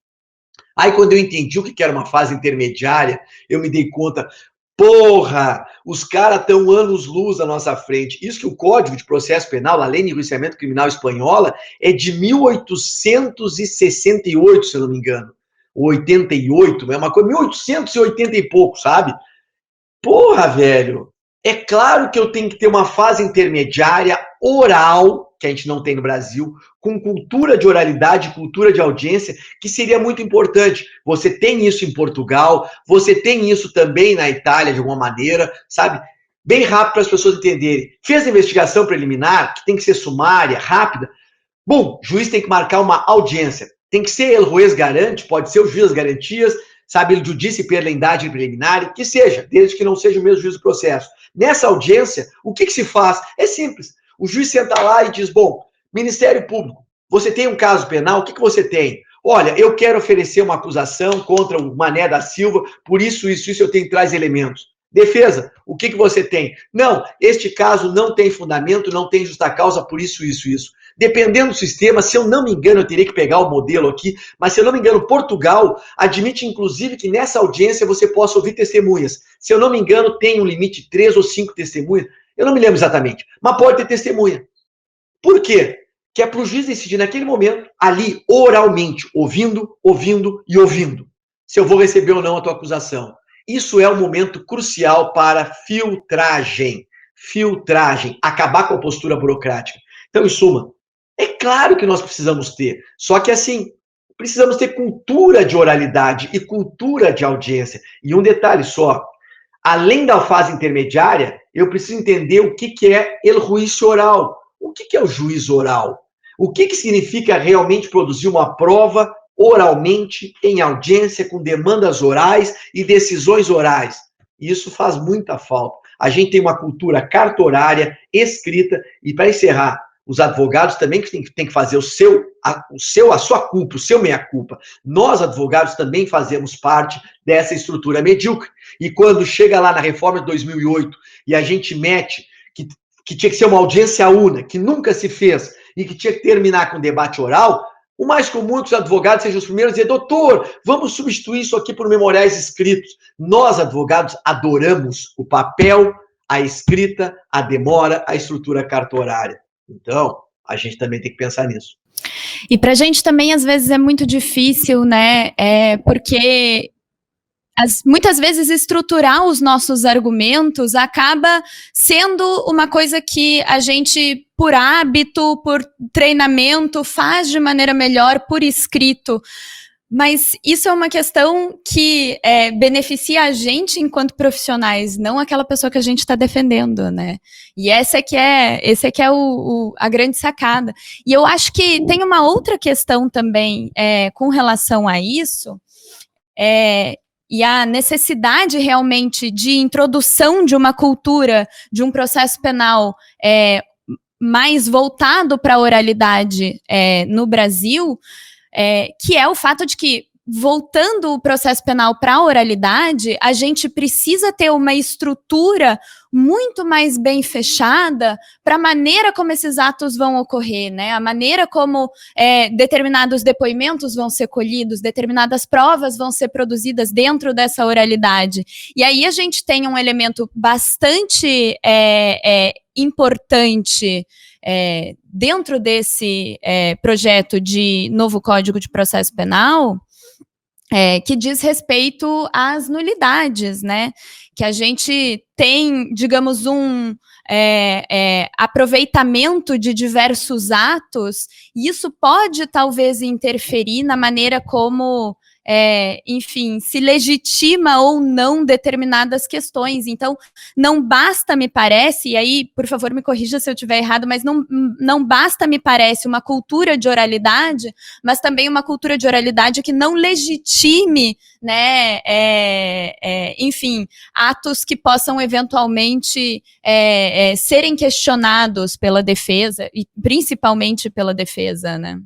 Aí, quando eu entendi o que era uma fase intermediária, eu me dei conta, porra, os caras estão anos-luz à nossa frente. Isso que o Código de Processo Penal, a Lei de Enjuiciamento Criminal Espanhola, é de 1868, se eu não me engano. 88, é uma coisa, 1880 e pouco, sabe? Porra, velho. É claro que eu tenho que ter uma fase intermediária oral, que a gente não tem no Brasil, com cultura de oralidade, cultura de audiência, que seria muito importante. Você tem isso em Portugal, você tem isso também na Itália, de alguma maneira, sabe? Bem rápido para as pessoas entenderem. Fez a investigação preliminar, que tem que ser sumária, rápida. Bom, o juiz tem que marcar uma audiência. Tem que ser el juez garante, pode ser o juiz das garantias, sabe, ele judice per lendade preliminar, que seja, desde que não seja o mesmo juiz do processo. Nessa audiência, o que se faz? É simples. O juiz senta lá e diz, bom, Ministério Público, você tem um caso penal, o que você tem? Olha, eu quero oferecer uma acusação contra o Mané da Silva, por isso eu tenho que trazer elementos. Defesa, o que você tem? Não, este caso não tem fundamento, não tem justa causa, por isso. Dependendo do sistema, se eu não me engano, eu teria que pegar o modelo aqui, mas se eu não me engano, Portugal admite, inclusive, que nessa audiência você possa ouvir testemunhas. Se eu não me engano, tem um limite de 3 ou 5 testemunhas, eu não me lembro exatamente, mas pode ter testemunha. Por quê? Que é para o juiz decidir naquele momento, ali, oralmente, ouvindo, se eu vou receber ou não a tua acusação. Isso é um momento crucial para filtragem, acabar com a postura burocrática. Então, em suma, é claro que nós precisamos ter, só que assim, precisamos ter cultura de oralidade e cultura de audiência. E um detalhe só, além da fase intermediária, eu preciso entender o que é el juízo oral. O que é o juízo oral? O que significa realmente produzir uma prova oralmente, em audiência, com demandas orais e decisões orais? Isso faz muita falta. A gente tem uma cultura cartorária, escrita, e para encerrar, os advogados também têm que fazer a sua culpa, o seu meia-culpa. Nós, advogados, também fazemos parte dessa estrutura medíocre. E quando chega lá na reforma de 2008 e a gente mete que tinha que ser uma audiência una, que nunca se fez, e que tinha que terminar com debate oral, o mais comum é que os advogados sejam os primeiros a dizer: doutor, vamos substituir isso aqui por memoriais escritos. Nós, advogados, adoramos o papel, a escrita, a demora, a estrutura cartorária. Então, a gente também tem que pensar nisso. E para a gente também, às vezes, é muito difícil, né? Porque muitas vezes estruturar os nossos argumentos acaba sendo uma coisa que a gente, por hábito, por treinamento, faz de maneira melhor por escrito. Mas isso é uma questão que beneficia a gente enquanto profissionais, não aquela pessoa que a gente está defendendo, né? E esse é que é a grande sacada. E eu acho que tem uma outra questão também com relação a isso, e a necessidade realmente de introdução de uma cultura, de um processo penal mais voltado para a oralidade no Brasil, que é o fato de que, voltando o processo penal para a oralidade, a gente precisa ter uma estrutura muito mais bem fechada para a maneira como esses atos vão ocorrer, né? A maneira como determinados depoimentos vão ser colhidos, determinadas provas vão ser produzidas dentro dessa oralidade. E aí a gente tem um elemento bastante importante dentro desse projeto de novo Código de Processo Penal, que diz respeito às nulidades, né? Que a gente tem, digamos, um aproveitamento de diversos atos, e isso pode talvez interferir na maneira como enfim, se legitima ou não determinadas questões. Então, não basta, me parece, e aí, por favor, me corrija se eu estiver errado, mas não basta, me parece, uma cultura de oralidade, mas também uma cultura de oralidade que não legitime, né, enfim, atos que possam eventualmente serem questionados pela defesa, e principalmente pela defesa, né?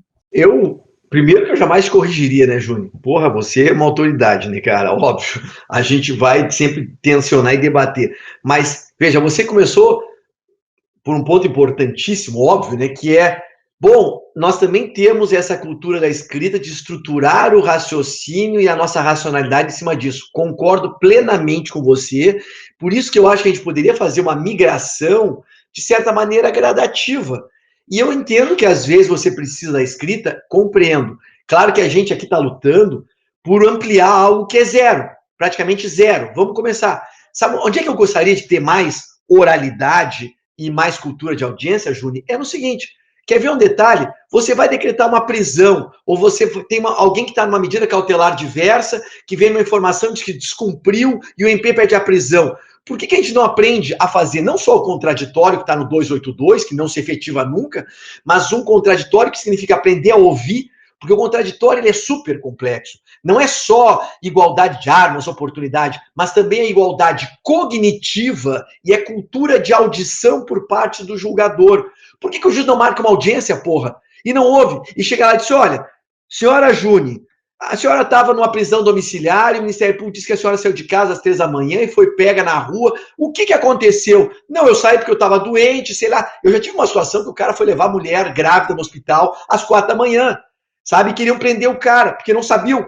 Primeiro que eu jamais corrigiria, né, Júnior? Porra, você é uma autoridade, né, cara? Óbvio, a gente vai sempre tensionar e debater. Mas, veja, você começou por um ponto importantíssimo, óbvio, né, que bom, nós também temos essa cultura da escrita de estruturar o raciocínio e a nossa racionalidade em cima disso. Concordo plenamente com você, por isso que eu acho que a gente poderia fazer uma migração, de certa maneira, gradativa. E eu entendo que, às vezes, você precisa da escrita, compreendo. Claro que a gente aqui está lutando por ampliar algo que é zero, praticamente zero. Vamos começar. Sabe onde é que eu gostaria de ter mais oralidade e mais cultura de audiência, Júnior? É no seguinte, quer ver um detalhe? Você vai decretar uma prisão, ou você tem alguém que está numa medida cautelar diversa, que vem uma informação de que descumpriu e o MP pede a prisão. Por que a gente não aprende a fazer não só o contraditório que está no 282, que não se efetiva nunca, mas um contraditório que significa aprender a ouvir, porque o contraditório ele é super complexo. Não é só igualdade de armas, oportunidade, mas também a igualdade cognitiva e a cultura de audição por parte do julgador. Por que o juiz não marca uma audiência, porra? E não ouve? E chega lá e diz: olha, senhora Juni, a senhora estava numa prisão domiciliar e o Ministério Público disse que a senhora saiu de casa às 3 da manhã e foi pega na rua. O que aconteceu? Não, eu saí porque eu estava doente, sei lá. Eu já tive uma situação que o cara foi levar a mulher grávida no hospital às 4 da manhã, sabe? Queriam prender o cara, porque não sabiam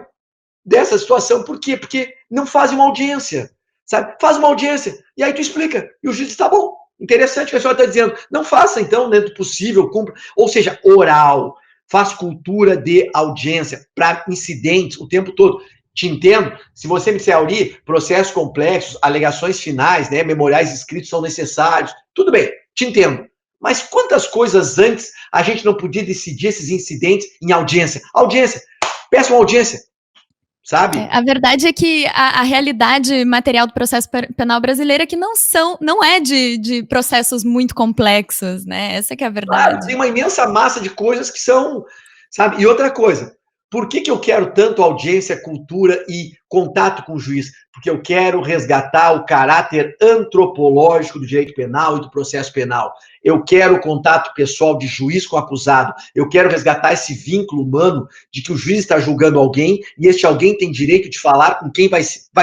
dessa situação. Por quê? Porque não fazem uma audiência, sabe? Faz uma audiência e aí tu explica. E o juiz diz: tá bom, interessante o que a senhora está dizendo. Não faça, então, dentro do possível, cumpra. Ou seja, oral. Faz cultura de audiência para incidentes o tempo todo. Te entendo. Se você me disser, Auri, processos complexos, alegações finais, né, memoriais escritos são necessários, tudo bem, te entendo. Mas quantas coisas antes a gente não podia decidir esses incidentes em audiência? Audiência. peça uma audiência, sabe? A verdade é que a realidade material do processo penal brasileiro é que não é de processos muito complexos, né? Essa que é a verdade. Claro, tem uma imensa massa de coisas que são, sabe? E outra coisa, por que eu quero tanto audiência, cultura e contato com o juiz? Porque eu quero resgatar o caráter antropológico do direito penal e do processo penal. Eu quero o contato pessoal de juiz com acusado. Eu quero resgatar esse vínculo humano de que o juiz está julgando alguém e este alguém tem direito de falar com quem vai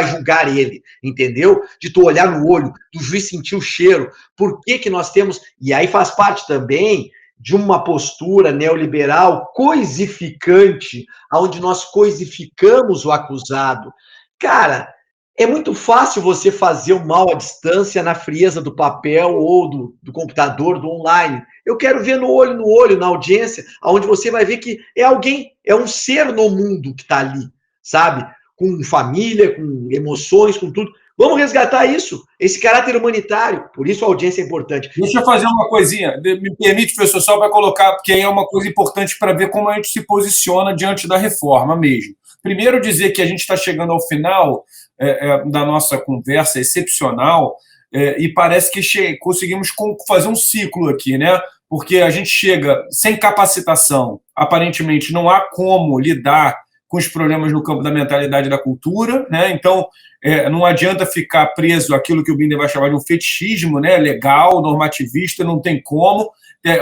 julgar ele, entendeu? De tu olhar no olho, do juiz sentir o cheiro. Por que nós temos... E aí faz parte também de uma postura neoliberal coisificante, onde nós coisificamos o acusado. Cara, é muito fácil você fazer o mal à distância na frieza do papel ou do computador, do online. Eu quero ver no olho, na audiência, onde você vai ver que é alguém, é um ser no mundo que está ali, sabe? Com família, com emoções, com tudo. Vamos resgatar isso, esse caráter humanitário. Por isso a audiência é importante. Deixa eu fazer uma coisinha. Me permite, professor, só para colocar, porque aí é uma coisa importante para ver como a gente se posiciona diante da reforma mesmo. Primeiro, dizer que a gente está chegando ao final da nossa conversa excepcional e parece que conseguimos fazer um ciclo aqui, né? Porque a gente chega sem capacitação. Aparentemente, não há como lidar com os problemas no campo da mentalidade e da cultura, né? Então, não adianta ficar preso àquilo que o Binder vai chamar de um fetichismo, né? Legal, normativista, não tem como.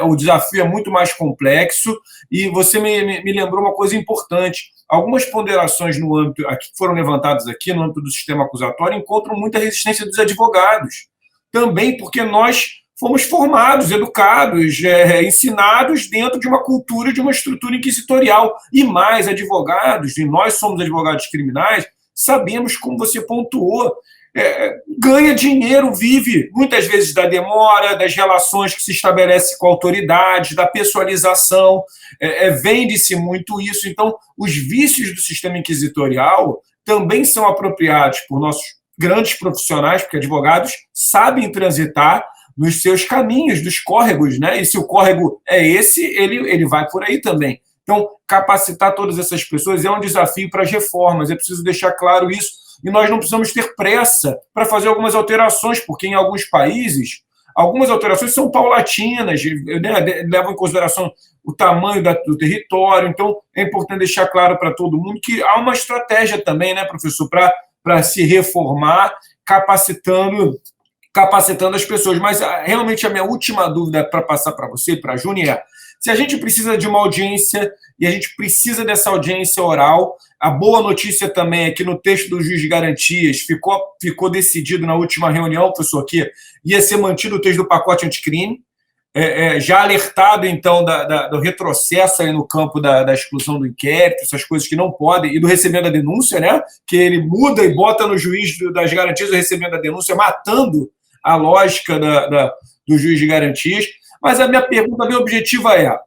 O desafio é muito mais complexo e você me lembrou uma coisa importante. Algumas ponderações no âmbito que foram levantadas aqui no âmbito do sistema acusatório encontram muita resistência dos advogados. Também porque nós fomos formados, educados, ensinados dentro de uma cultura, de uma estrutura inquisitorial. E mais, advogados, e nós somos advogados criminais, sabemos, como você pontuou, ganha dinheiro, vive muitas vezes da demora, das relações que se estabelece com a autoridade, da pessoalização, vende-se muito isso. Então, os vícios do sistema inquisitorial também são apropriados por nossos grandes profissionais, porque advogados sabem transitar nos seus caminhos, dos córregos, né? E se o córrego é esse, ele vai por aí também. Então, capacitar todas essas pessoas é um desafio para as reformas, é preciso deixar claro isso. E nós não precisamos ter pressa para fazer algumas alterações, porque em alguns países, algumas alterações são paulatinas, né? Levam em consideração o tamanho do território. Então, é importante deixar claro para todo mundo que há uma estratégia também, né, professor, para se reformar, capacitando as pessoas. Mas, realmente, a minha última dúvida para passar para você, para a Júnior, é se a gente precisa de uma audiência e a gente precisa dessa audiência oral, a boa notícia também é que no texto do juiz de garantias ficou decidido na última reunião, professor, que ia ser mantido o texto do pacote anticrime, já alertado, então, do retrocesso aí no campo da exclusão do inquérito, essas coisas que não podem, e do recebimento da denúncia, né? Que ele muda e bota no juiz das garantias o recebimento da denúncia, matando a lógica do juiz de garantias. Mas a minha pergunta, a minha objetiva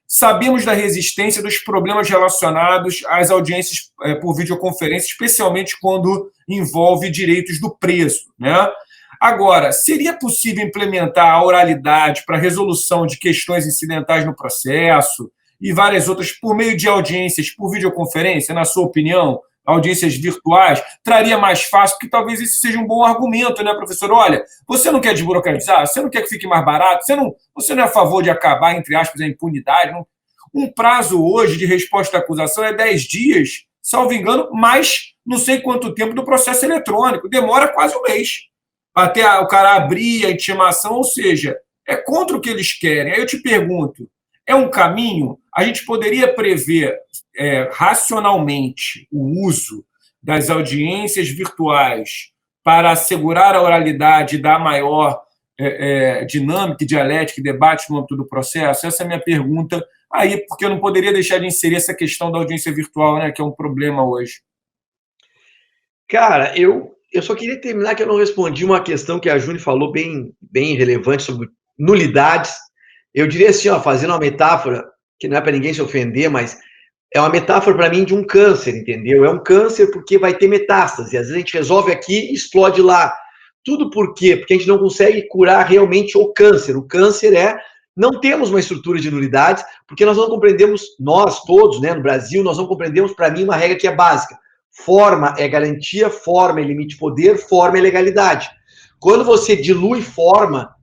sabemos da resistência dos problemas relacionados às audiências por videoconferência, especialmente quando envolve direitos do preso, né? Agora, seria possível implementar a oralidade para resolução de questões incidentais no processo e várias outras por meio de audiências por videoconferência, na sua opinião? Audiências virtuais, traria mais fácil, porque talvez esse seja um bom argumento, né, professor? Olha, você não quer desburocratizar? Você não quer que fique mais barato? Você não é a favor de acabar, entre aspas, a impunidade? Não? Um prazo hoje de resposta à acusação é 10 dias, salvo engano, mais não sei quanto tempo do processo eletrônico. Demora quase um mês até o cara abrir a intimação, ou seja, é contra o que eles querem. Aí eu te pergunto, é um caminho? A gente poderia prever racionalmente o uso das audiências virtuais para assegurar a oralidade e dar maior dinâmica, dialética e debate no âmbito do processo? Essa é a minha pergunta aí, porque eu não poderia deixar de inserir essa questão da audiência virtual, né, que é um problema hoje. Cara, eu só queria terminar que eu não respondi uma questão que a Júnior falou bem relevante sobre nulidades. Eu diria assim, fazendo uma metáfora, que não é para ninguém se ofender, mas é uma metáfora para mim de um câncer, entendeu? É um câncer porque vai ter metástase. Às vezes a gente resolve aqui e explode lá. Tudo por quê? Porque a gente não consegue curar realmente o câncer. O câncer é não temos uma estrutura de nulidades, porque nós não compreendemos, nós todos, né, no Brasil, nós não compreendemos, para mim, uma regra que é básica. Forma é garantia, forma é limite de poder, forma é legalidade. Quando você dilui forma,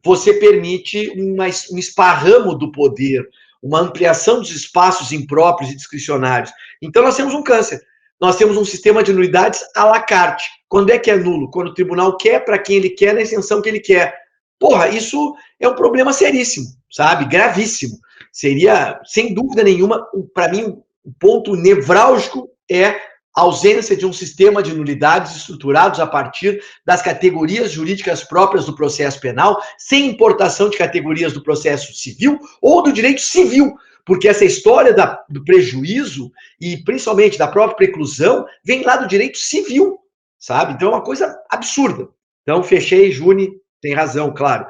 você permite um esparramo do poder, uma ampliação dos espaços impróprios e discricionários. Então, nós temos um câncer. Nós temos um sistema de nulidades à la carte. Quando é que é nulo? Quando o tribunal quer, para quem ele quer, na extensão que ele quer. Porra, isso é um problema seríssimo, sabe? Gravíssimo. Seria, sem dúvida nenhuma, para mim, o ponto nevrálgico é a ausência de um sistema de nulidades estruturados a partir das categorias jurídicas próprias do processo penal, sem importação de categorias do processo civil ou do direito civil, porque essa história do prejuízo e principalmente da própria preclusão vem lá do direito civil, sabe? Então é uma coisa absurda. Então fechei, Juni, tem razão, claro.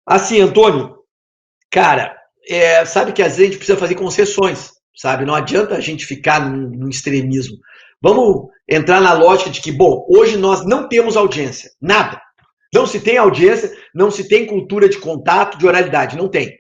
Assim, Antônio, cara, sabe que às vezes a gente precisa fazer concessões, sabe? Não adianta a gente ficar no extremismo. Vamos entrar na lógica de que, bom, hoje nós não temos audiência, nada. Não se tem audiência, não se tem cultura de contato, de oralidade, não tem.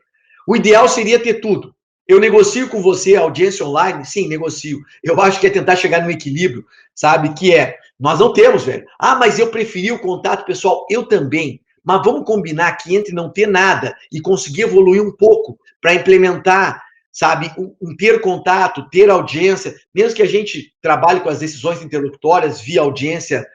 O ideal seria ter tudo. Eu negocio com você a audiência online? Sim, negocio. Eu acho que é tentar chegar num equilíbrio, sabe? Que nós não temos, velho. Ah, mas eu preferi o contato pessoal. Eu também. Mas vamos combinar que entre não ter nada e conseguir evoluir um pouco para implementar, sabe, ter contato, ter audiência, mesmo que a gente trabalhe com as decisões interlocutórias via audiência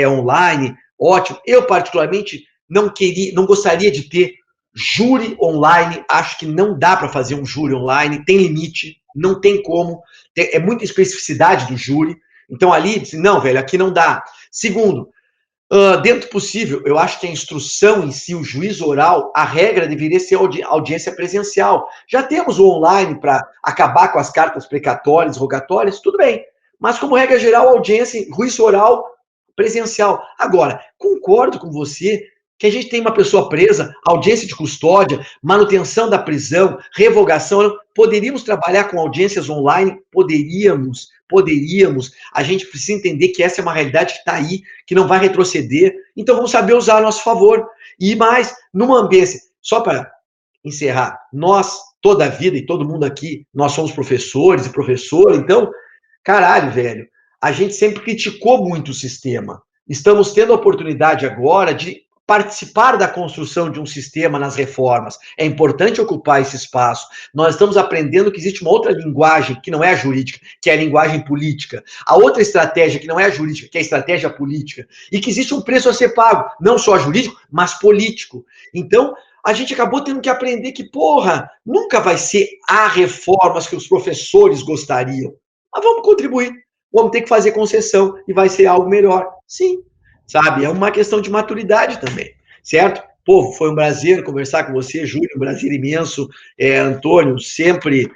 online, ótimo. Eu, particularmente, não gostaria de ter júri online, acho que não dá para fazer um júri online, tem limite, não tem como, é muita especificidade do júri, então ali, não, velho, aqui não dá. Segundo, dentro do possível, eu acho que a instrução em si, o juízo oral, a regra deveria ser audiência presencial. Já temos o online para acabar com as cartas precatórias, rogatórias, tudo bem, mas como regra geral, audiência, juízo oral presencial. Agora, concordo com você que a gente tem uma pessoa presa, audiência de custódia, manutenção da prisão, revogação, poderíamos trabalhar com audiências online? Poderíamos. A gente precisa entender que essa é uma realidade que está aí, que não vai retroceder, então vamos saber usar a nosso favor. E mais, numa ambiência, só para encerrar, nós, toda a vida e todo mundo aqui, nós somos professores e professoras, então, caralho, velho, a gente sempre criticou muito o sistema. Estamos tendo a oportunidade agora de participar da construção de um sistema nas reformas. É importante ocupar esse espaço. Nós estamos aprendendo que existe uma outra linguagem, que não é a jurídica, que é a linguagem política. A outra estratégia, que não é a jurídica, que é a estratégia política. E que existe um preço a ser pago, não só jurídico, mas político. Então, a gente acabou tendo que aprender que, porra, nunca vai ser a reformas que os professores gostariam. Mas vamos contribuir. Vamos ter que fazer concessão e vai ser algo melhor. Sim. Sabe? É uma questão de maturidade também, certo? Pô, foi um prazer conversar com você, Júlio, um prazer imenso. Antônio, sempre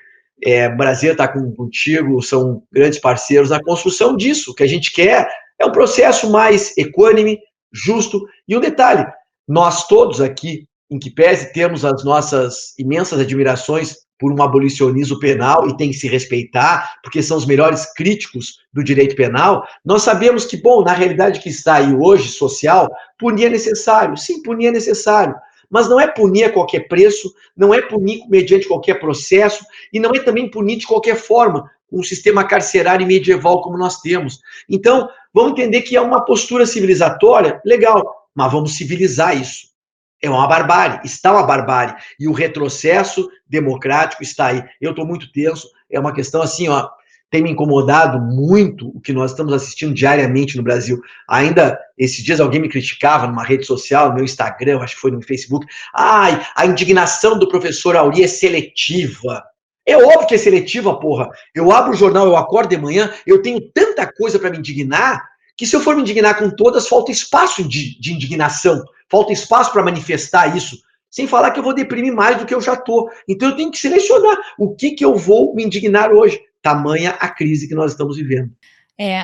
prazer estar contigo, são grandes parceiros na construção disso. O que a gente quer é um processo mais equânime, justo. E um detalhe, nós todos aqui, em que pese temos as nossas imensas admirações por um abolicionismo penal, e tem que se respeitar, porque são os melhores críticos do direito penal, nós sabemos que, bom, na realidade que está aí hoje, social, punir é necessário. Sim, punir é necessário. Mas não é punir a qualquer preço, não é punir mediante qualquer processo, e não é também punir de qualquer forma, um sistema carcerário medieval como nós temos. Então, vamos entender que é uma postura civilizatória, legal, mas vamos civilizar isso. É uma barbárie, está uma barbárie. E o retrocesso democrático está aí. Eu estou muito tenso, é uma questão assim, ó, tem me incomodado muito o que nós estamos assistindo diariamente no Brasil. Ainda esses dias alguém me criticava numa rede social, no meu Instagram, acho que foi no Facebook. Ai, a indignação do professor Auri é seletiva. É óbvio que é seletiva, porra. Eu abro o jornal, eu acordo de manhã, eu tenho tanta coisa para me indignar, que se eu for me indignar com todas, falta espaço de indignação. Falta espaço para manifestar isso, sem falar que eu vou deprimir mais do que eu já estou. Então eu tenho que selecionar o que eu vou me indignar hoje. Tamanha a crise que nós estamos vivendo.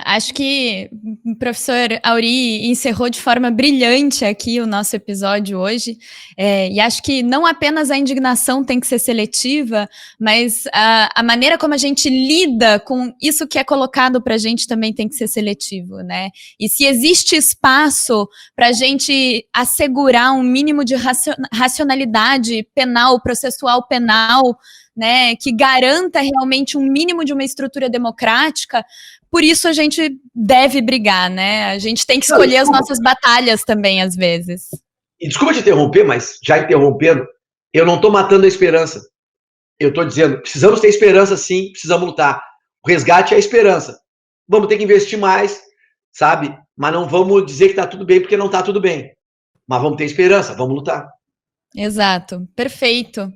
Acho que o professor Aury encerrou de forma brilhante aqui o nosso episódio hoje, e acho que não apenas a indignação tem que ser seletiva, mas a maneira como a gente lida com isso que é colocado para a gente também tem que ser seletivo, né? E se existe espaço para a gente assegurar um mínimo de racionalidade penal, processual penal, né, que garanta realmente um mínimo de uma estrutura democrática, por isso a gente deve brigar, né? A gente tem que escolher as nossas batalhas também, às vezes. E desculpa te interromper, mas já interrompendo, eu não estou matando a esperança. Eu estou dizendo, precisamos ter esperança sim, precisamos lutar. O resgate é a esperança. Vamos ter que investir mais, sabe? Mas não vamos dizer que está tudo bem, porque não está tudo bem. Mas vamos ter esperança, vamos lutar. Exato, perfeito.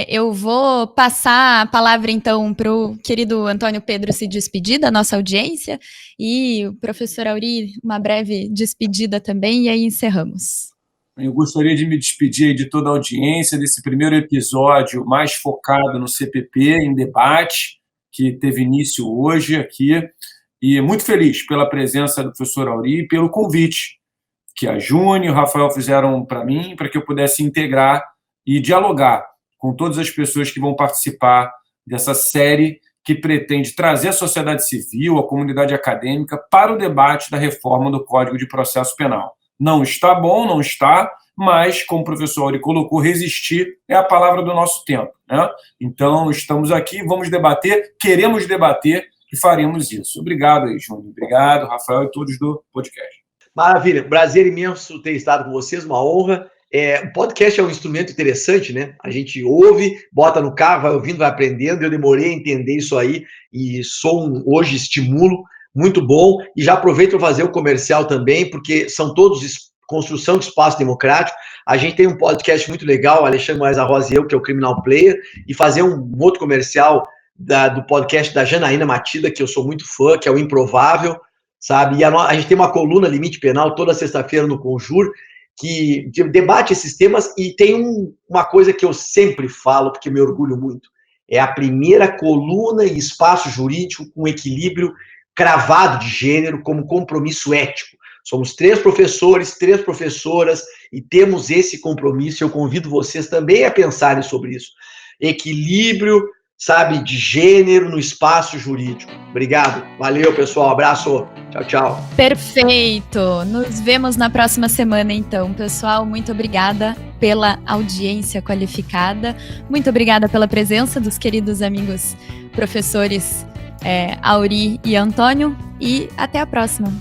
Eu vou passar a palavra, então, para o querido Antônio Pedro se despedir da nossa audiência e o professor Aury, uma breve despedida também, e aí encerramos. Eu gostaria de me despedir de toda a audiência desse primeiro episódio mais focado no CPP, em debate, que teve início hoje aqui, e muito feliz pela presença do professor Aury e pelo convite que a Júnior e o Rafael fizeram para mim, para que eu pudesse integrar e dialogar com todas as pessoas que vão participar dessa série que pretende trazer a sociedade civil, a comunidade acadêmica, para o debate da reforma do Código de Processo Penal. Não está bom, não está, mas, como o professor Aury colocou, resistir é a palavra do nosso tempo, né? Então, estamos aqui, vamos debater, queremos debater e faremos isso. Obrigado aí, Júnior. Obrigado, Rafael e todos do podcast. Maravilha, prazer imenso ter estado com vocês, uma honra. O podcast é um instrumento interessante, né? A gente ouve, bota no carro, vai ouvindo, vai aprendendo. Eu demorei a entender isso aí e hoje estimulo, muito bom. E já aproveito para fazer o comercial também, porque são todos construção de espaço democrático. A gente tem um podcast muito legal, Alexandre Moraes da Rosa e eu, que é o Criminal Player, e fazer um outro comercial do podcast da Janaína Matida, que eu sou muito fã, que é o Improvável, sabe? E a gente tem uma coluna Limite Penal toda sexta-feira no Conjur, que debate esses temas, e tem uma coisa que eu sempre falo, porque me orgulho muito, é a primeira coluna e espaço jurídico com equilíbrio cravado de gênero como compromisso ético. Somos 3 professores, 3 professoras, e temos esse compromisso. Eu convido vocês também a pensarem sobre isso. Equilíbrio, sabe, de gênero no espaço jurídico. Obrigado. Valeu, pessoal. Abraço. Tchau, tchau. Perfeito. Nos vemos na próxima semana, então. Pessoal, muito obrigada pela audiência qualificada. Muito obrigada pela presença dos queridos amigos professores Aury e Antônio. E até a próxima.